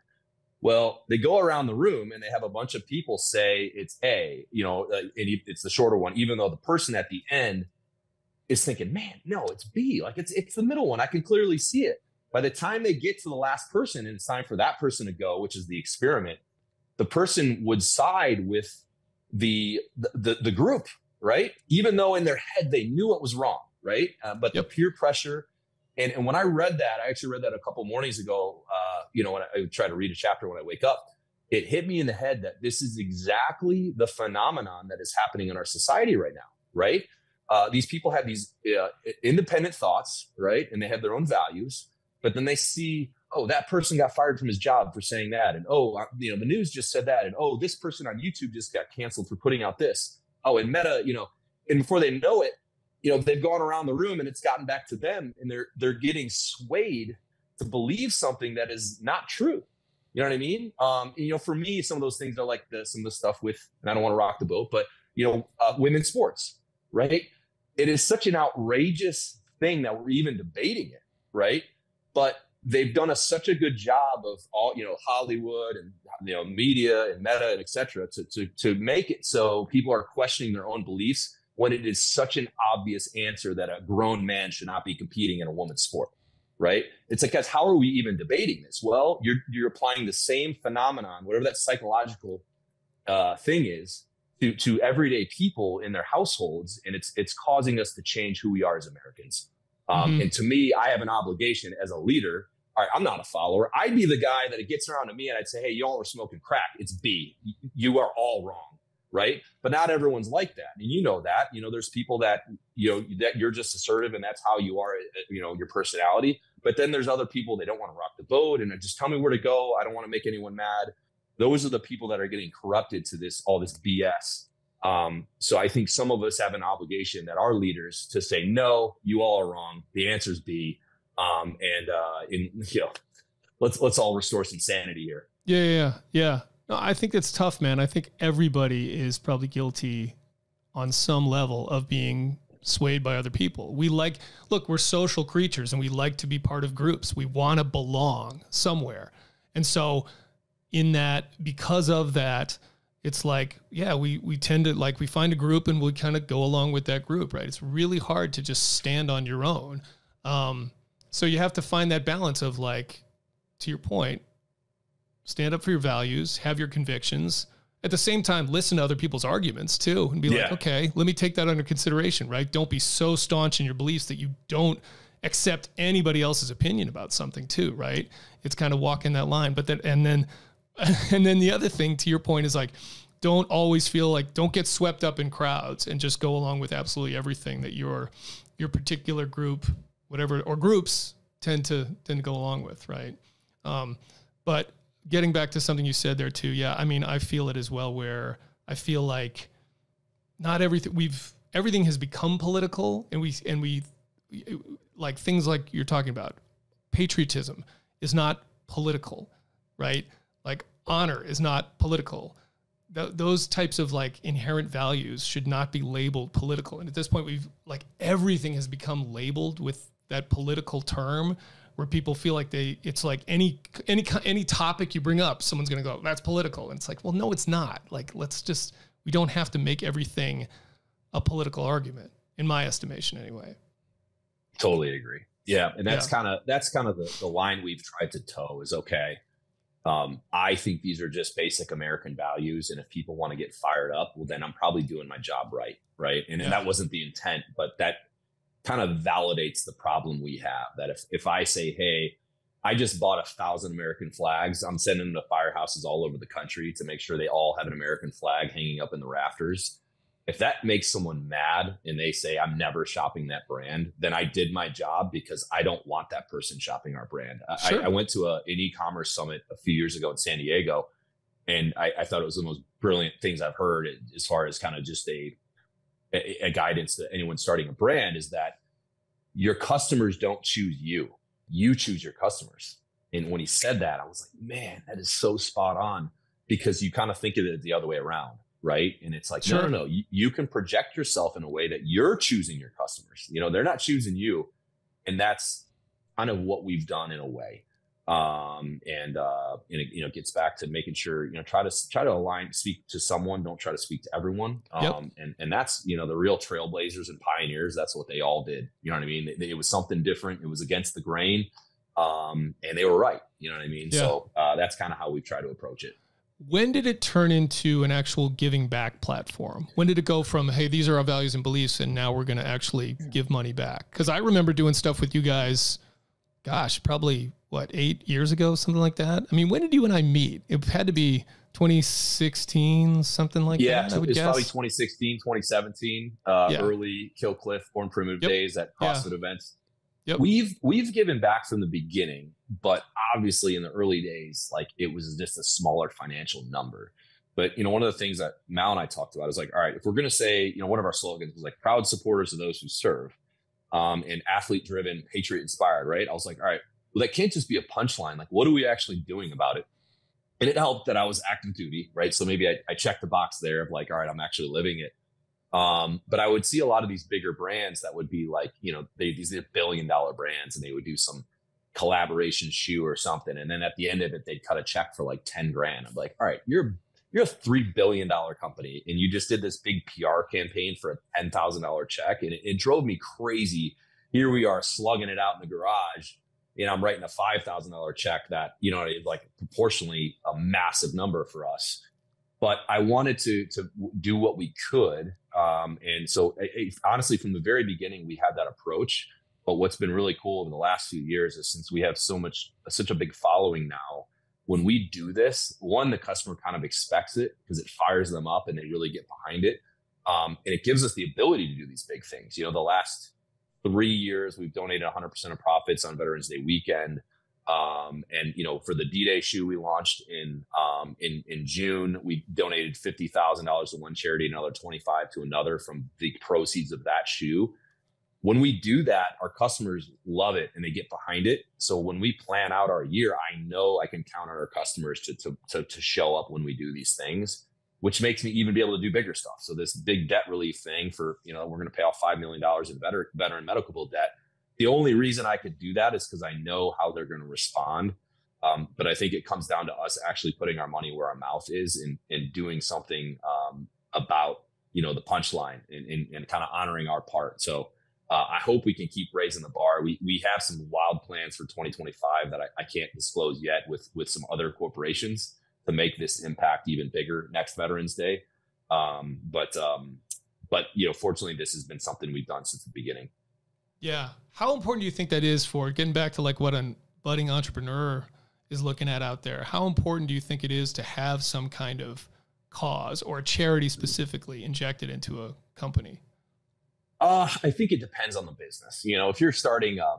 Well, they go around the room and they have a bunch of people say it's A, and it's the shorter one, even though the person at the end is thinking, man, no, it's B. Like it's the middle one. I can clearly see it. By the time they get to the last person and it's time for that person to go, which is the experiment, the person would side with the group, right? Even though in their head they knew it was wrong, right? But the peer pressure. And when I read that, I actually read that a couple mornings ago, when I try to read a chapter when I wake up, it hit me in the head that this is exactly the phenomenon that is happening in our society right now, right? These people have these independent thoughts, right? And they have their own values, but then they see, oh, that person got fired from his job for saying that. And, the news just said that. And, this person on YouTube just got canceled for putting out this. Oh, and Meta, and before they know it, they've gone around the room and it's gotten back to them and they're getting swayed to believe something that is not true. You know what I mean? For me, some of those things are like some of the stuff with, and I don't want to rock the boat, but, women's sports, right? It is such an outrageous thing that we're even debating it, right? But they've done such a good job of all, Hollywood and, media and Meta and et cetera to make it so people are questioning their own beliefs when it is such an obvious answer that a grown man should not be competing in a woman's sport, right? It's like, guys, how are we even debating this? Well, you're applying the same phenomenon, whatever that psychological thing is, to everyday people in their households, and it's causing us to change who we are as Americans. And to me, I have an obligation as a leader. All right, I'm not a follower. I'd be the guy that it gets around to me and I'd say, hey, y'all are smoking crack. It's B. You are all wrong, right? But not everyone's like that. And that. There's people that, that you're just assertive and that's how you are, your personality. But then there's other people, they don't want to rock the boat and just tell me where to go. I don't want to make anyone mad. Those are the people that are getting corrupted to all this BS. So I think some of us have an obligation that are leaders to say, no, you all are wrong. The answer is B. Let's all restore some sanity here. Yeah. No, I think it's tough, man. I think everybody is probably guilty on some level of being swayed by other people. We're social creatures and we like to be part of groups. We want to belong somewhere. And so because of that, it's like, we tend to we find a group and we kind of go along with that group, right? It's really hard to just stand on your own. So you have to find that balance of to your point, stand up for your values, have your convictions. At the same time, listen to other people's arguments too, and be like, okay, let me take that under consideration, right? Don't be so staunch in your beliefs that you don't accept anybody else's opinion about something too, right? It's kind of walking that line. But and then the other thing to your point is don't always feel don't get swept up in crowds and just go along with absolutely everything that your particular group, whatever, or groups tend to go along with, right? But getting back to something you said there too, I feel it as well, where I feel like not everything has become political, and we like things like you're talking about, patriotism is not political, right? Like honor is not political. Those types of inherent values should not be labeled political. And at this point, everything has become labeled with that political term, where people feel like it's like any topic you bring up, someone's going to go, that's political. And it's like, well, no, it's not. We don't have to make everything a political argument, in my estimation anyway. Totally agree. Yeah. And that's kind of the line we've tried to toe is, okay, I think these are just basic American values. And if people want to get fired up, well, then I'm probably doing my job right. Right. And that wasn't the intent, but that kind of validates the problem we have, that if I say, hey, I just bought 1,000 American flags, I'm sending them to firehouses all over the country to make sure they all have an American flag hanging up in the rafters. If that makes someone mad and they say, I'm never shopping that brand, then I did my job, because I don't want that person shopping our brand. Sure. I went to an e-commerce summit a few years ago in San Diego, and I thought it was the most brilliant things I've heard as far as kind of just a guidance to anyone starting a brand, is that your customers don't choose you. You choose your customers. And when he said that, I was like, man, that is so spot on, because you kind of think of it the other way around, right? And it's like, sure. No. You can project yourself in a way that you're choosing your customers. They're not choosing you. And that's kind of what we've done in a way. It gets back to making sure, try to align, speak to someone, don't try to speak to everyone. And that's, the real trailblazers and pioneers. That's what they all did. You know what I mean? It was something different. It was against the grain. And they were right. You know what I mean? Yeah. So that's kind of how we try to approach it. When did it turn into an actual giving back platform? When did it go from, hey, these are our values and beliefs, and now we're going to actually give money back? Because I remember doing stuff with you guys, gosh, probably, 8 years ago, something like that? I mean, when did you and I meet? It had to be 2016, something like that, I would guess. Probably 2016, 2017, early Kill Cliff, Born Primitive days at CrossFit events. Yep. We've given back from the beginning, but obviously in the early days, like it was just a smaller financial number. But, one of the things that Mal and I talked about is like, all right, if we're going to say, one of our slogans was like proud supporters of those who serve, and athlete driven, patriot inspired, right? I was like, all right, well, that can't just be a punchline. Like, what are we actually doing about it? And it helped that I was active duty, right? So maybe I checked the box there of like, all right, I'm actually living it. But I would see a lot of these bigger brands that would be like, these $1 billion brands, and they would do some collaboration shoe or something. And then at the end of it, they'd cut a check for like 10 grand. I'm like, all right, you're a $3 billion company, and you just did this big PR campaign for a $10,000 check. And it drove me crazy. Here we are slugging it out in the garage, and I'm writing a $5,000 check that, like proportionally a massive number for us. But I wanted to do what we could. And so honestly, from the very beginning, we had that approach. But what's been really cool in the last few years is since we have such a big following now, when we do this, one, the customer kind of expects it because it fires them up and they really get behind it. And it gives us the ability to do these big things. The last 3 years, we've donated 100% of profits on Veterans Day weekend. And for the D-Day shoe we launched in June, we donated $50,000 to one charity, another 25 to another from the proceeds of that shoe. When we do that, our customers love it and they get behind it. So when we plan out our year, I know I can count on our customers to show up when we do these things, which makes me even be able to do bigger stuff. So this big debt relief thing for, we're going to pay off $5 million in veteran medical bill debt. The only reason I could do that is because I know how they're going to respond. But I think it comes down to us actually putting our money where our mouth is and doing something about, the punchline and kind of honoring our part. So I hope we can keep raising the bar. We have some wild plans for 2025 that I can't disclose yet with some other corporations to make this impact even bigger next Veterans Day. But fortunately, this has been something we've done since the beginning. Yeah. How important do you think that is for getting back to like what a budding entrepreneur is looking at out there? How important do you think it is to have some kind of cause or a charity specifically injected into a company? I think it depends on the business. If you're starting a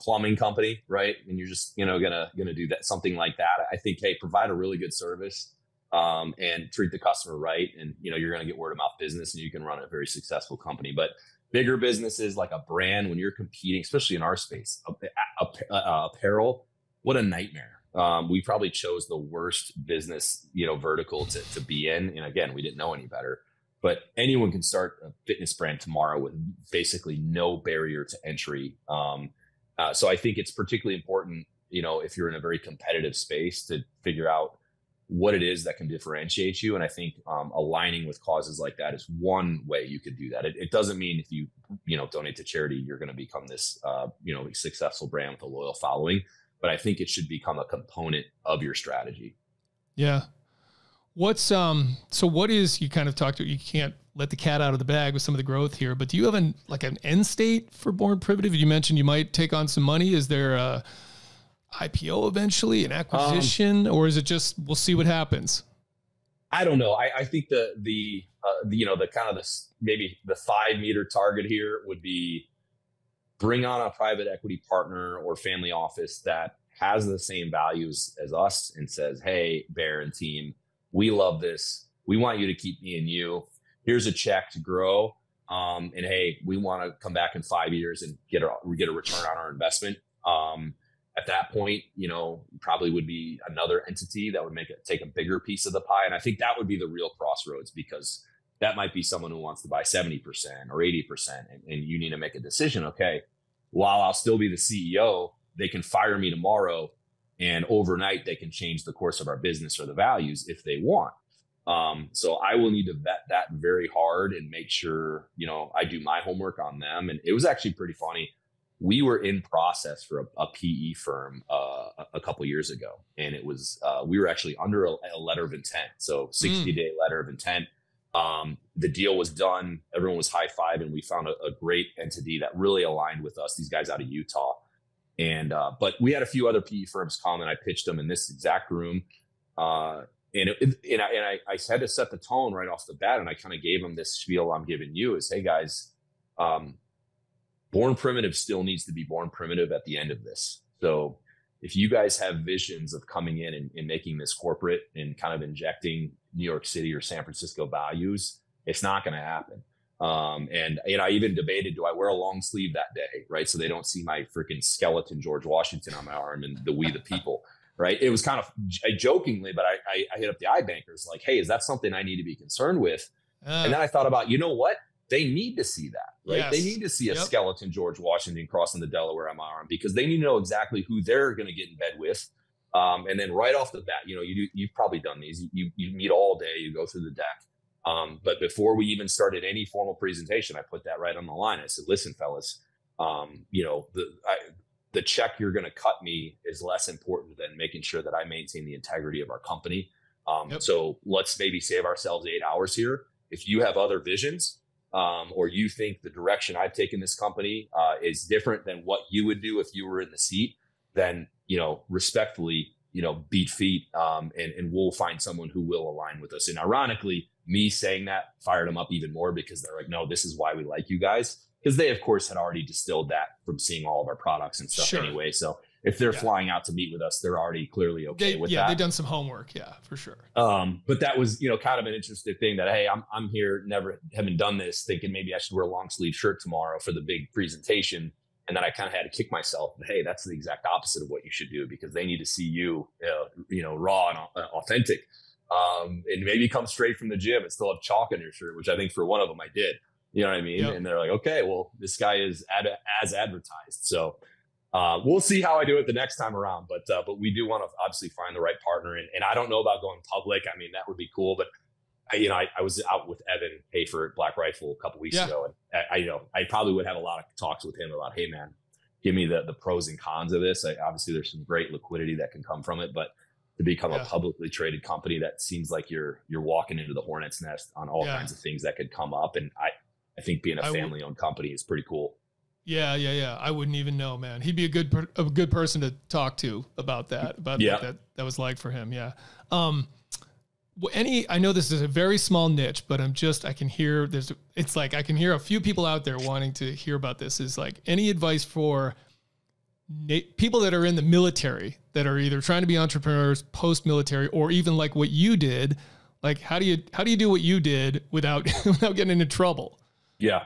plumbing company, right, and you're just gonna do that, something like that, I think, hey, provide a really good service and treat the customer right, and you're gonna get word of mouth business, and you can run a very successful company. But bigger businesses like a brand, when you're competing, especially in our space, apparel, what a nightmare. We probably chose the worst business vertical to be in, and again, we didn't know any better. But anyone can start a fitness brand tomorrow with basically no barrier to entry. So I think it's particularly important, if you're in a very competitive space, to figure out what it is that can differentiate you. And I think aligning with causes like that is one way you could do that. It doesn't mean if you donate to charity, you're going to become this successful brand with a loyal following. But I think it should become a component of your strategy. Yeah. So what is, you kind of talked to, you can't let the cat out of the bag with some of the growth here, but do you have an end state for Born Primitive? You mentioned you might take on some money. Is there a IPO eventually, an acquisition, or is it just, we'll see what happens? I don't know. I think the kind of maybe the 5-meter target here would be bring on a private equity partner or family office that has the same values as us and says, hey, Bear and team, we love this. We want you to keep me and you. Here's a check to grow. And hey, we want to come back in 5 years and get a return on our investment. At that point, probably would be another entity that would take a bigger piece of the pie. And I think that would be the real crossroads, because that might be someone who wants to buy 70% or 80%. And you need to make a decision. Okay, while I'll still be the CEO, they can fire me tomorrow. and overnight they can change the course of our business or the values if they want. So I will need to vet that very hard and make sure, you know, I do my homework on them. And it was actually pretty funny. We were in process for a PE firm a couple of years ago, and it was we were actually under a letter of intent, so 60-day letter of intent. The deal was done, everyone was high-fiving. We found a great entity that really aligned with us. These guys out of Utah, and but we had a few other PE firms come, and I pitched them in this exact room. And I had to set the tone right off the bat, and I kind of gave them this spiel I'm giving you is, hey guys, Born Primitive still needs to be born primitive at the end of this. So if you guys have visions of coming in and making this corporate and kind of injecting New York City or San Francisco values, it's not going to happen. And you know, I even debated, do I wear a long sleeve that day, right? So they don't see my freaking skeleton George Washington on my arm and the We the People, right? It was kind of jokingly, but I hit up the iBankers like, hey, is that something I need to be concerned with? And then I thought about, you know what? They need to see that, right? Yes. They need to see a skeleton George Washington crossing the Delaware on my arm, because they need to know exactly who they're going to get in bed with. And then right off the bat, you know, you've probably done these. You meet all day, you go through the deck. But before we even started any formal presentation, I put that right on the line. I said, listen, fellas, you know, the check you're going to cut me is less important than making sure that I maintain the integrity of our company. So let's maybe save ourselves 8 hours here. If you have other visions, or you think the direction I've taken this company is different than what you would do if you were in the seat, then, you know, respectfully, you know, beat feet, and we'll find someone who will align with us. And ironically, me saying that fired them up even more, because they're like, no, this is why we like you guys. Because they, of course, had already distilled that from seeing all of our products and stuff anyway. So if they're flying out to meet with us, they're already clearly okay with that. Yeah, they've done some homework. Yeah, for sure. But that was, you know, kind of an interesting thing that, hey, I'm here, never haven't done this, thinking maybe I should wear a long sleeve shirt tomorrow for the big presentation. And then I kind of had to kick myself. Hey, that's the exact opposite of what you should do, because they need to see you, you know, raw and authentic. And maybe come straight from the gym and still have chalk on your shirt, which I think for one of them I did. You know what I mean? Yep. And they're like, okay, well, this guy is as advertised. So we'll see how I do it the next time around. But we do want to obviously find the right partner. And I don't know about going public. I mean, that would be cool. But I was out with Evan Hayford, Black Rifle, a couple weeks ago, and I probably would have a lot of talks with him about, hey man, give me the pros and cons of this. Obviously, there's some great liquidity that can come from it, but to become a publicly traded company, that seems like you're walking into the hornet's nest on all kinds of things that could come up. And I think being a family-owned company is pretty cool. Yeah. I wouldn't even know, man. He'd be a good person to talk to about that, what that was like for him. Yeah. I know this is a very small niche, but I can hear I can hear a few people out there wanting to hear about this. Is like, any advice for people that are in the military that are either trying to be entrepreneurs, post-military, or even like what you did? Like, how do you do what you did without getting into trouble? Yeah.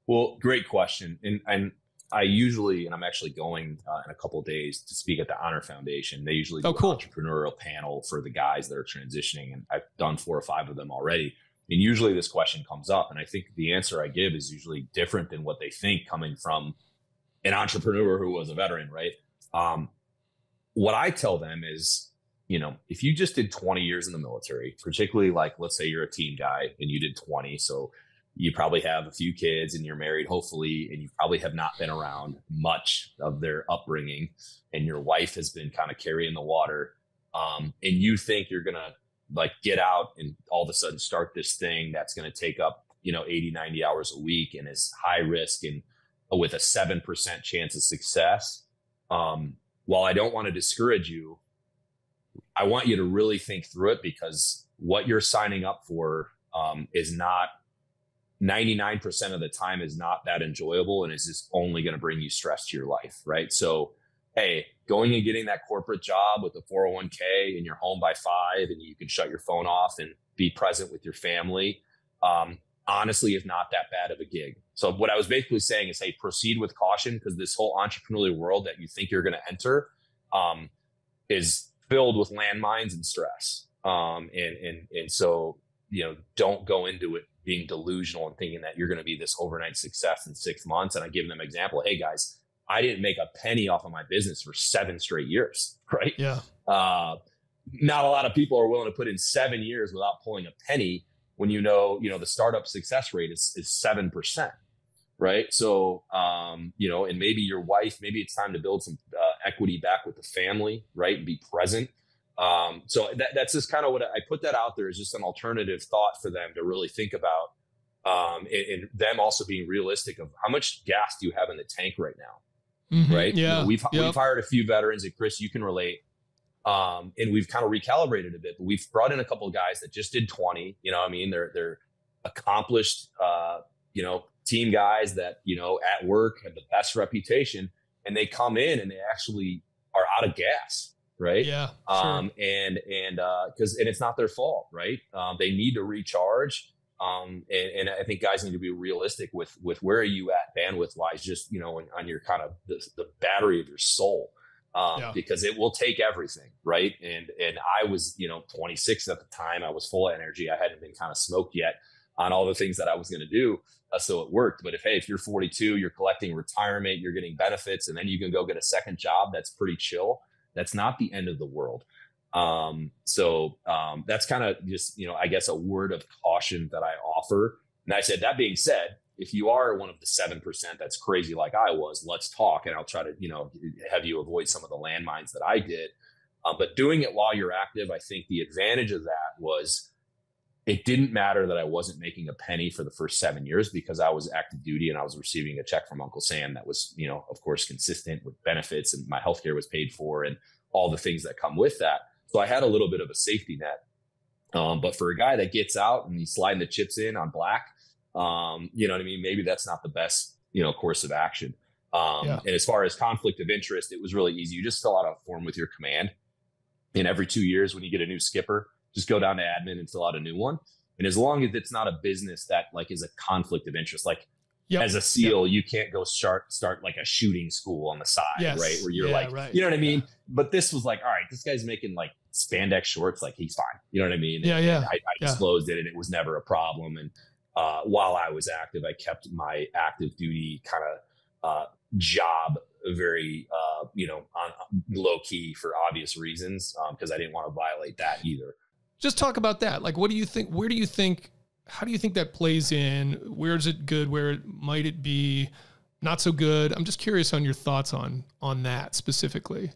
Well, great question. And I usually, and I'm actually going in a couple of days to speak at the Honor Foundation. They usually do an entrepreneurial panel for the guys that are transitioning. And I've done 4 or 5 of them already. And usually this question comes up. And I think the answer I give is usually different than what they think, coming from an entrepreneur who was a veteran, right? What I tell them is, you know, if you just did 20 years in the military, particularly like, let's say you're a teen guy and you did 20. So you probably have a few kids and you're married, hopefully, and you probably have not been around much of their upbringing, and your wife has been kind of carrying the water. And you think you're going to like get out and all of a sudden start this thing that's going to take up, you know, 80, 90 hours a week and is high risk and with a 7% chance of success. While I don't want to discourage you, I want you to really think through it, because what you're signing up for is not 99% of the time is not that enjoyable, and is just only going to bring you stress to your life. Right. So, hey, going and getting that corporate job with a 401k and you're home by 5 and you can shut your phone off and be present with your family, honestly, is not that bad of a gig. So what I was basically saying is, hey, proceed with caution, because this whole entrepreneurial world that you think you're going to enter is filled with landmines and stress. And so, you know, don't go into it being delusional and thinking that you're going to be this overnight success in 6 months. And I give them an example. Hey guys, I didn't make a penny off of my business for 7 straight years, right? Yeah. Not a lot of people are willing to put in 7 years without pulling a penny when the startup success rate is 7%, right? So, and maybe your wife, maybe it's time to build some equity back with the family, right? And be present. So that's just kind of what I put that out there, is just an alternative thought for them to really think about. And them also being realistic of how much gas do you have in the tank right now, Mm-hmm. right? Yeah. We've hired a few veterans, and Chris, you can relate. And we've kind of recalibrated a bit, but we've brought in a couple of guys that just did 20, they're accomplished, team guys that, at work have the best reputation, and they come in and they actually are out of gas. Right. Yeah. Sure. And it's not their fault. Right. They need to recharge. And I think guys need to be realistic with where are you at bandwidth wise, just, on your kind of the battery of your soul. Because it will take everything. Right. And I was, 26 at the time. I was full of energy. I hadn't been kind of smoked yet on all the things that I was going to do. So it worked. But if you're 42, you're collecting retirement, you're getting benefits, and then you can go get a second job that's pretty chill. That's not the end of the world. So that's kind of just, I guess a word of caution that I offer. And I said, that being said, if you are one of the 7% that's crazy like I was, let's talk, and I'll try to, have you avoid some of the landmines that I did. But doing it while you're active, I think the advantage of that was it didn't matter that I wasn't making a penny for the first 7 years, because I was active duty and I was receiving a check from Uncle Sam that was, of course, consistent with benefits, and my healthcare was paid for and all the things that come with that. So I had a little bit of a safety net. But for a guy that gets out and he's sliding the chips in on black, you know what I mean? Maybe that's not the best, course of action. And as far as conflict of interest, it was really easy. You just fill out a form with your command. And every 2 years, when you get a new skipper, just go down to admin and fill out a new one. And as long as it's not a business that like is a conflict of interest, like as a SEAL, you can't go start like a shooting school on the side, right? Where you're you know what I mean? But this was like, all right, this guy's making like spandex shorts, like he's fine. You know what I mean? And I disclosed it, and it was never a problem. And while I was active, I kept my active duty kind of job very, on low key for obvious reasons, because I didn't want to violate that either. Just talk about that. Like, what do you think? Where do you think? How do you think that plays in? Where is it good? Where might it be not so good? I'm just curious on your thoughts on that specifically.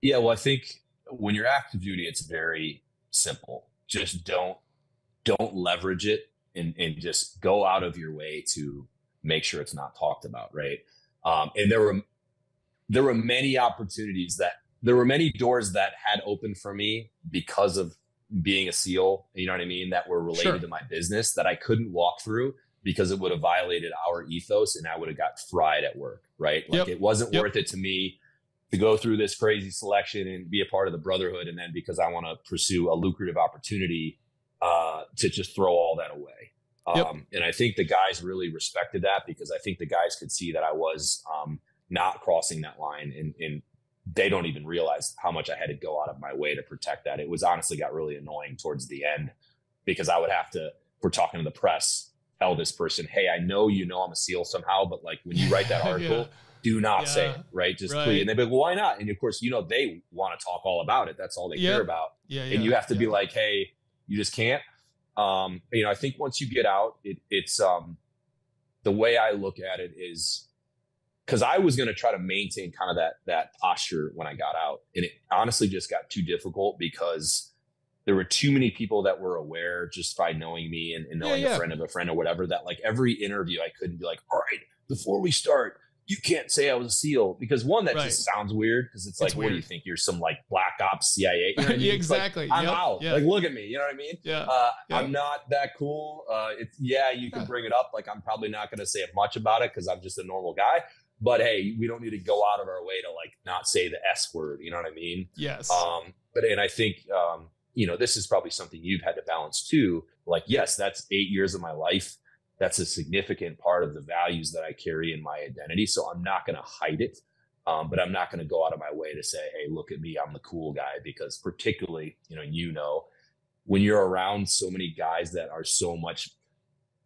Yeah, well, I think when you're active duty, it's very simple. Just don't leverage it, and just go out of your way to make sure it's not talked about, right? And there were many opportunities there were many doors that had opened for me because of being a SEAL, you know what I mean, that were related to my business that I couldn't walk through because it would have violated our ethos and I would have got fried at work, right? Like it wasn't worth it to me to go through this crazy selection and be a part of the brotherhood, and then because I want to pursue a lucrative opportunity to just throw all that away. And I think the guys really respected that, because I think the guys could see that I was not crossing that line, and they don't even realize how much I had to go out of my way to protect that. It was honestly got really annoying towards the end, because I would have to, if we're talking to the press, tell this person, hey, I know I'm a SEAL somehow, but like when you write that article, do not say it, right? Just please. And they'd be like, well, why not? And of course, they want to talk all about it. That's all they care about. And you have to be like, hey, you just can't. I think once you get out, it's the way I look at it is, because I was going to try to maintain kind of that posture when I got out. And it honestly just got too difficult because there were too many people that were aware just by knowing me and knowing a friend of a friend or whatever, that like every interview I couldn't be like, all right, before we start, you can't say I was a SEAL, because one, that just sounds weird, because it's like, what do you think? You're some like black ops CIA? You know what I mean? Exactly. Like, I'm out. Like, look at me. You know what I mean? I'm not that cool. You can bring it up. Like, I'm probably not going to say much about it because I'm just a normal guy. But hey, we don't need to go out of our way to like not say the S word. You know what I mean? Yes. And I think, this is probably something you've had to balance too. Like, yes, that's 8 years of my life. That's a significant part of the values that I carry in my identity. So I'm not going to hide it. But I'm not going to go out of my way to say, hey, look at me, I'm the cool guy. Because particularly, when you're around so many guys that are so much,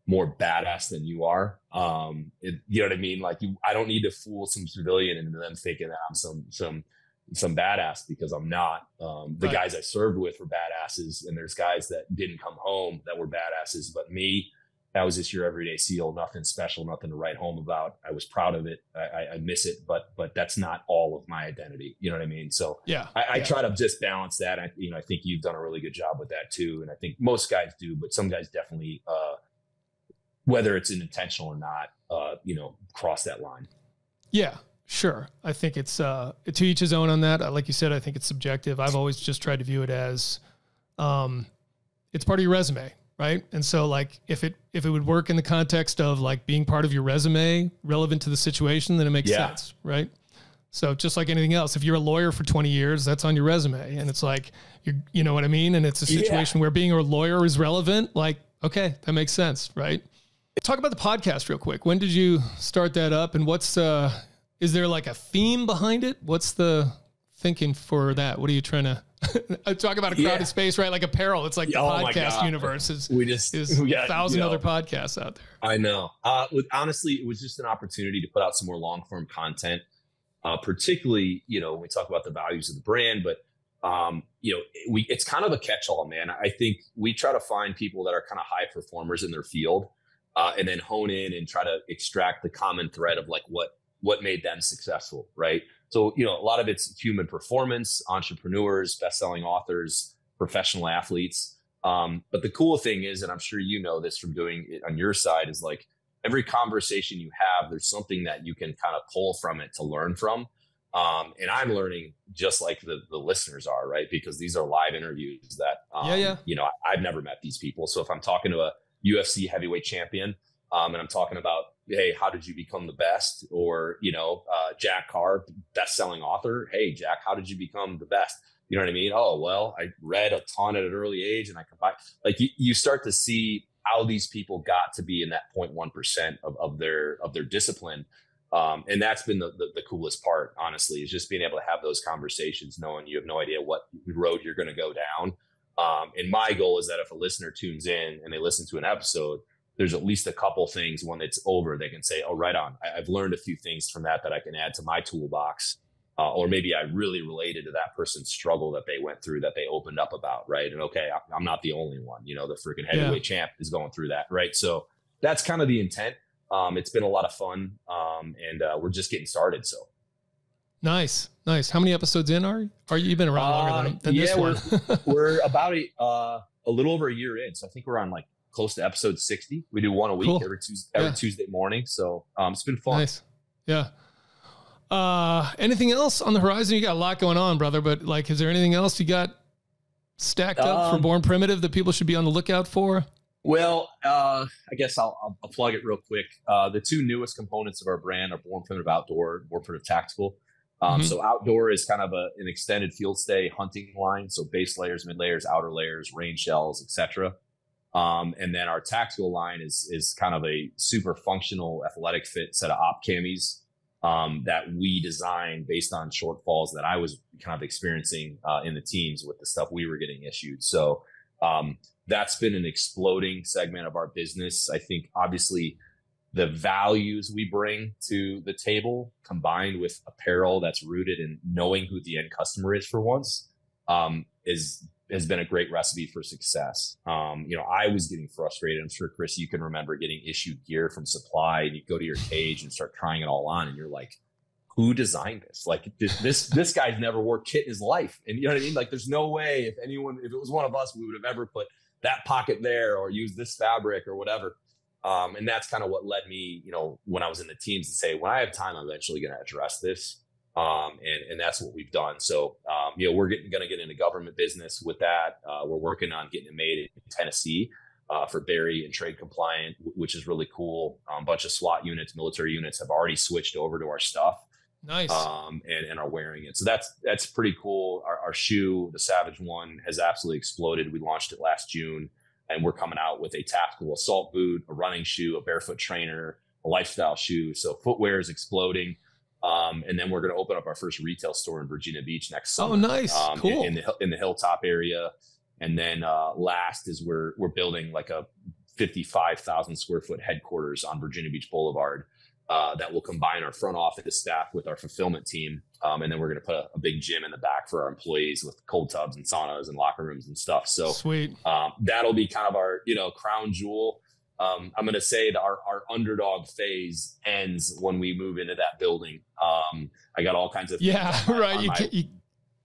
more badass than you are. You know what I mean? Like I don't need to fool some civilian into them thinking that I'm some badass, because I'm not. The guys I served with were badasses, and there's guys that didn't come home that were badasses, but me, I was just your everyday SEAL, nothing special, nothing to write home about. I was proud of it. I miss it, but that's not all of my identity. You know what I mean? So I try to just balance that. I think you've done a really good job with that too. And I think most guys do, but some guys definitely, whether it's intentional or not, cross that line. Yeah, sure. I think it's to each his own on that. Like you said, I think it's subjective. I've always just tried to view it as it's part of your resume. Right. And so like if it would work in the context of like being part of your resume relevant to the situation, then it makes sense. Right. So just like anything else, if you're a lawyer for 20 years, that's on your resume. And it's like, you know what I mean? And it's a situation where being a lawyer is relevant. Like, okay, that makes sense. Right. Talk about the podcast real quick. When did you start that up, and is there like a theme behind it? What's the thinking for that? What are you trying to talk about? A crowded space, right? Like apparel. It's like the podcast universe is 1,000 other podcasts out there. I know. Honestly, it was just an opportunity to put out some more long form content, particularly, when we talk about the values of the brand, but it's kind of a catch all, man. I think we try to find people that are kind of high performers in their field, and then hone in and try to extract the common thread of like what made them successful. Right. So, a lot of it's human performance, entrepreneurs, best-selling authors, professional athletes. But the cool thing is, and I'm sure you know this from doing it on your side, is like every conversation you have, there's something that you can kind of pull from it to learn from. And I'm learning just like the listeners are, right? Because these are live interviews that, I've never met these people. So if I'm talking to a UFC heavyweight champion, and I'm talking about, hey, how did you become the best? Or, Jack Carr, best-selling author. Hey, Jack, how did you become the best? You know what I mean? Oh, well, I read a ton at an early age, and I combined. Like you start to see how these people got to be in that 0.1% of their discipline. And that's been the coolest part, honestly, is just being able to have those conversations, knowing you have no idea what road you're going to go down. And my goal is that if a listener tunes in and they listen to an episode, there's at least a couple things when it's over, they can say, oh, right on. I've learned a few things from that I can add to my toolbox. Or maybe I really related to that person's struggle that they went through, that they opened up about. Right. And okay, I'm not the only one, the freaking heavyweight champ is going through that. Right. So that's kind of the intent. It's been a lot of fun. And we're just getting started. So. Nice. How many episodes in are you? You've been around longer than this one. we're about a little over a year in. So I think we're on like close to episode 60. We do one a week every Tuesday morning. So it's been fun. Nice. Yeah. Anything else on the horizon? You got a lot going on, brother, but like, is there anything else you got stacked up for Born Primitive that people should be on the lookout for? Well, I guess I'll plug it real quick. The two newest components of our brand are Born Primitive Outdoor, Born Primitive Tactical. So outdoor is kind of an extended field stay hunting line. So base layers, mid layers, outer layers, rain shells, etc. And then our tactical line is kind of a super functional athletic fit set of op camis that we designed based on shortfalls that I was kind of experiencing in the teams with the stuff we were getting issued. So that's been an exploding segment of our business. I think obviously the values we bring to the table, combined with apparel that's rooted in knowing who the end customer is for once, has been a great recipe for success. I was getting frustrated. I'm sure, Chris, you can remember getting issued gear from supply, and you go to your cage and start trying it all on, and you're like, who designed this? Like this guy's never wore kit in his life. And you know what I mean? Like there's no way if it was one of us, we would have ever put that pocket there or used this fabric or whatever. And that's kind of what led me, when I was in the teams, to say, when I have time, I'm eventually going to address this. And that's what we've done. So, we're going to get into government business with that. We're working on getting it made in Tennessee for Barry and trade compliant, which is really cool. A bunch of SWAT units, military units have already switched over to our stuff. Nice. And are wearing it. So that's pretty cool. Our shoe, the Savage one, has absolutely exploded. We launched it last June, and we're coming out with a tactical assault boot, a running shoe, a barefoot trainer, a lifestyle shoe. So footwear is exploding. And then we're going to open up our first retail store in Virginia Beach next summer. Oh, nice. Cool. In the Hilltop area. And then last is we're building like a 55,000 square foot headquarters on Virginia Beach Boulevard that will combine our front office staff with our fulfillment team. And then we're going to put a big gym in the back for our employees with cold tubs and saunas and locker rooms and stuff. So sweet. That'll be kind of our, crown jewel. I'm going to say that our underdog phase ends when we move into that building. I got all kinds of things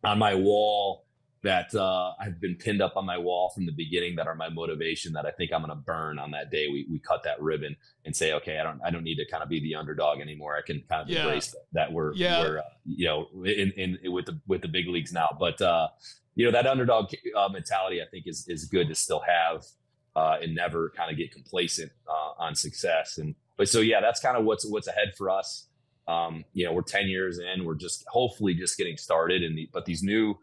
on my wall that I've been pinned up on my wall from the beginning that are my motivation that I think I'm going to burn on that day. We cut that ribbon and say, okay, I don't need to kind of be the underdog anymore. I can kind of embrace that we're in with the big leagues now. But that underdog mentality, I think is good to still have. And never kind of get complacent on success. But that's kind of what's ahead for us. We're 10 years in, we're hopefully just getting started. But these new,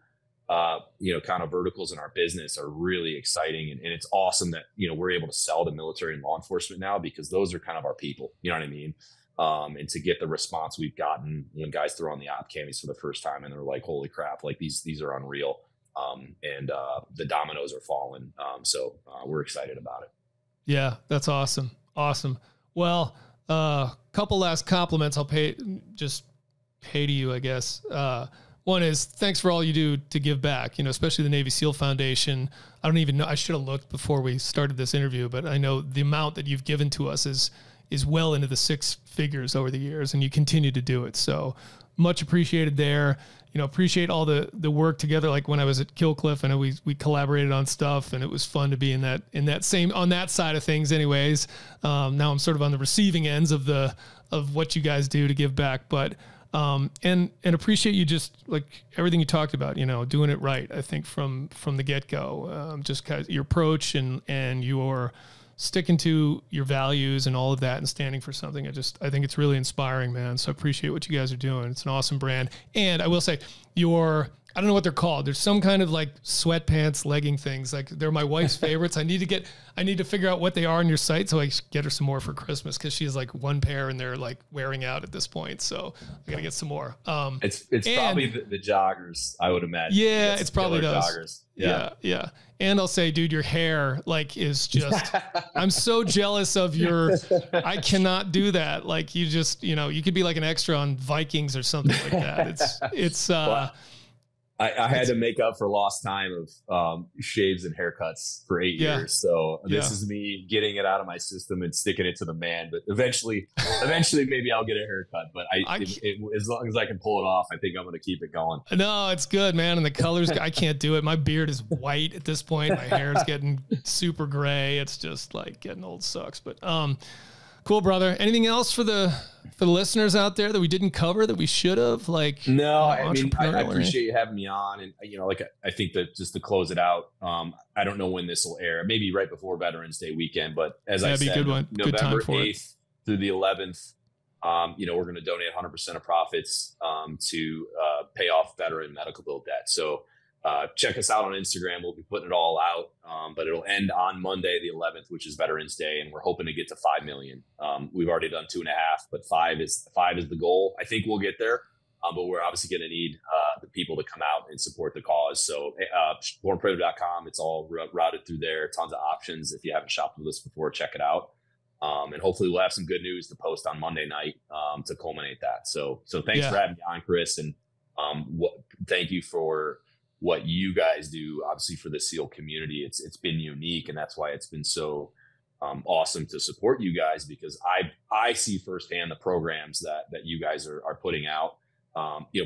kind of verticals in our business are really exciting. And it's awesome that, we're able to sell to military and law enforcement now, because those are kind of our people, you know what I mean? And to get the response we've gotten when guys throw on the op camis for the first time and they're like, holy crap, like these are unreal. And the dominoes are falling. So we're excited about it. Yeah, that's awesome. Awesome. Well, couple last compliments I'll pay to you, I guess. One is thanks for all you do to give back, especially the Navy SEAL Foundation. I don't even know, I should have looked before we started this interview, but I know the amount that you've given to us is well into the six figures over the years, and you continue to do it. So much appreciated there. Appreciate all the work together. Like when I was at Killcliff, I know we collaborated on stuff, and it was fun to be on that side of things anyways. Now I'm sort of on the receiving ends of what you guys do to give back, but, and appreciate you just like everything you talked about, doing it right. I think from the get go, just kind of your approach and your sticking to your values and all of that and standing for something. I think it's really inspiring, man. So I appreciate what you guys are doing. It's an awesome brand. And I will say I don't know what they're called. There's some kind of like sweatpants, legging things. Like they're my wife's favorites. I need to figure out what they are on your site so I get her some more for Christmas, because she has like one pair and they're like wearing out at this point. So I gotta get some more. It's probably the joggers, I would imagine. Yeah, it's probably those joggers. Yeah. And I'll say, dude, your hair like is just, I'm so jealous of I cannot do that. Like you just, you could be like an extra on Vikings or something like that. It's well, I had to make up for lost time of shaves and haircuts for 8 years. So this is me getting it out of my system and sticking it to the man. But eventually maybe I'll get a haircut. But as long as I can pull it off, I think I'm going to keep it going. No, it's good, man. And the colors, I can't do it. My beard is white at this point. My hair is getting super gray. It's just like getting old sucks. But cool, brother. Anything else for the listeners out there that we didn't cover that we should have? Like, no, I mean, I appreciate you having me on, and I think that just to close it out, I don't know when this will air. Maybe right before Veterans Day weekend, but as I said, be a good one. November 8th through the 11th, we're going to donate 100% of profits to pay off veteran medical bill debt. So check us out on Instagram. We'll be putting it all out, but it'll end on Monday, the 11th, which is Veterans Day. And we're hoping to get to 5 million. We've already done 2.5, but 5 is the goal. I think we'll get there. But we're obviously going to need the people to come out and support the cause. So bornprimitive.com, it's all routed through there. Tons of options. If you haven't shopped with us before, check it out. And hopefully we'll have some good news to post on Monday night to culminate that. So thanks for having me on, Chris. And thank you for what you guys do, obviously, for the SEAL community. It's been unique, and that's why it's been so awesome to support you guys, because I see firsthand the programs that you guys are putting out.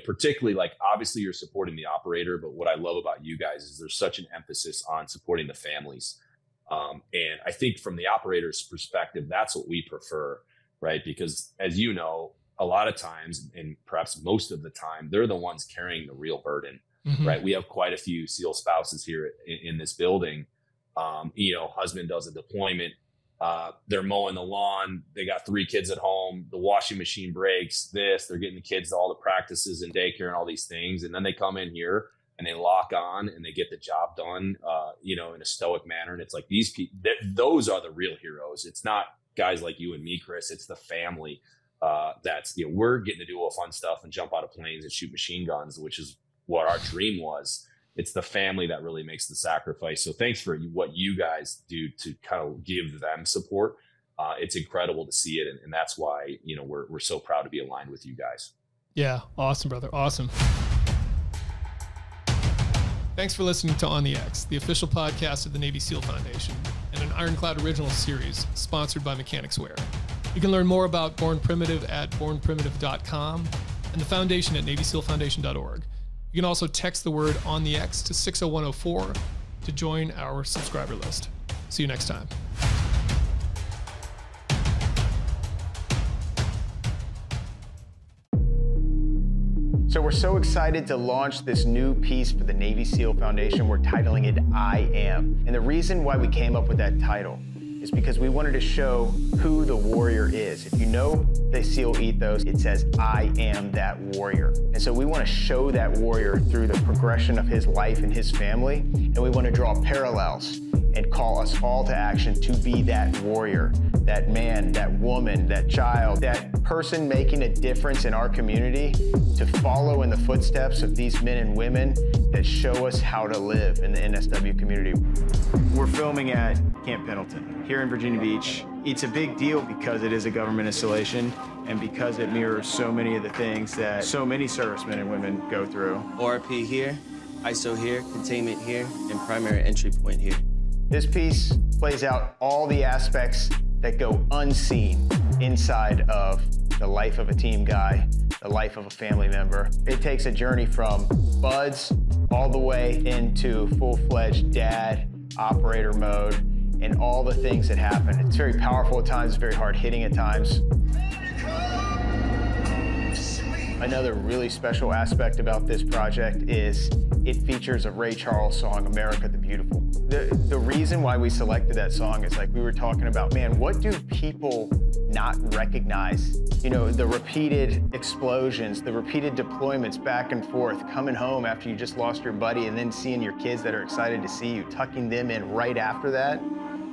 Particularly, like, obviously you're supporting the operator, but what I love about you guys is there's such an emphasis on supporting the families. And I think from the operator's perspective, that's what we prefer, right? Because as you know, a lot of times, and perhaps most of the time, they're the ones carrying the real burden. Mm-hmm. Right. We have quite a few SEAL spouses here in this building. Husband does a deployment. They're mowing the lawn. They got 3 kids at home. The washing machine breaks. They're getting the kids to all the practices and daycare and all these things. And then they come in here and they lock on and they get the job done, in a stoic manner. And it's like these people, those are the real heroes. It's not guys like you and me, Chris. It's the family. We're getting to do all fun stuff and jump out of planes and shoot machine guns, which is what our dream was. it's the family that really makes the sacrifice. So thanks for what you guys do to kind of give them support. It's incredible to see it. And that's why, you know, we're so proud to be aligned with you guys. Yeah. Awesome, brother. Awesome. Thanks for listening to On the X, the official podcast of the Navy SEAL Foundation, and an Ironclad original series sponsored by Mechanics Wear. You can learn more about Born Primitive at bornprimitive.com and the foundation at navysealfoundation.org. You can also text the word On the X to 60104 to join our subscriber list. See you next time. So we're so excited to launch this new piece for the Navy SEAL Foundation. We're titling it I Am. And the reason why we came up with that title is because we wanted to show who the warrior is. If you know the SEAL ethos, it says, I am that warrior. And so we want to show that warrior through the progression of his life and his family. And we want to draw parallels and call us all to action to be that warrior, that man, that woman, that child, that person making a difference in our community, to follow in the footsteps of these men and women that show us how to live in the NSW community. We're filming at Camp Pendleton here in Virginia Beach. It's a big deal because it is a government installation and because it mirrors so many of the things that so many servicemen and women go through. ORP here, ISO here, containment here, and primary entry point here. This piece plays out all the aspects that go unseen inside of the life of a team guy, the life of a family member. It takes a journey from buds all the way into full-fledged dad, operator mode, and all the things that happen. It's very powerful at times, it's very hard-hitting at times. Another really special aspect about this project is it features a Ray Charles song, America the Beautiful. The reason why we selected that song is, like we were talking about, man, what do people not recognize? You know, the repeated explosions, the repeated deployments back and forth, coming home after you just lost your buddy and then seeing your kids that are excited to see you, tucking them in right after that,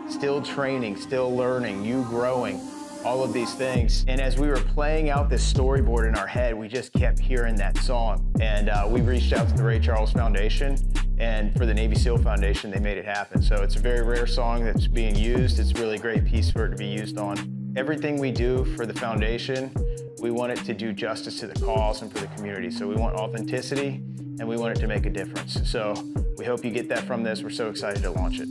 still training, still learning, you growing, all of these things. And as we were playing out this storyboard in our head, we just kept hearing that song. And we reached out to the Ray Charles Foundation, and for the Navy SEAL Foundation, they made it happen. So it's a very rare song that's being used. It's a really great piece for it to be used on. Everything we do for the foundation, we want it to do justice to the cause and for the community. So we want authenticity, and we want it to make a difference. So we hope you get that from this. We're so excited to launch it.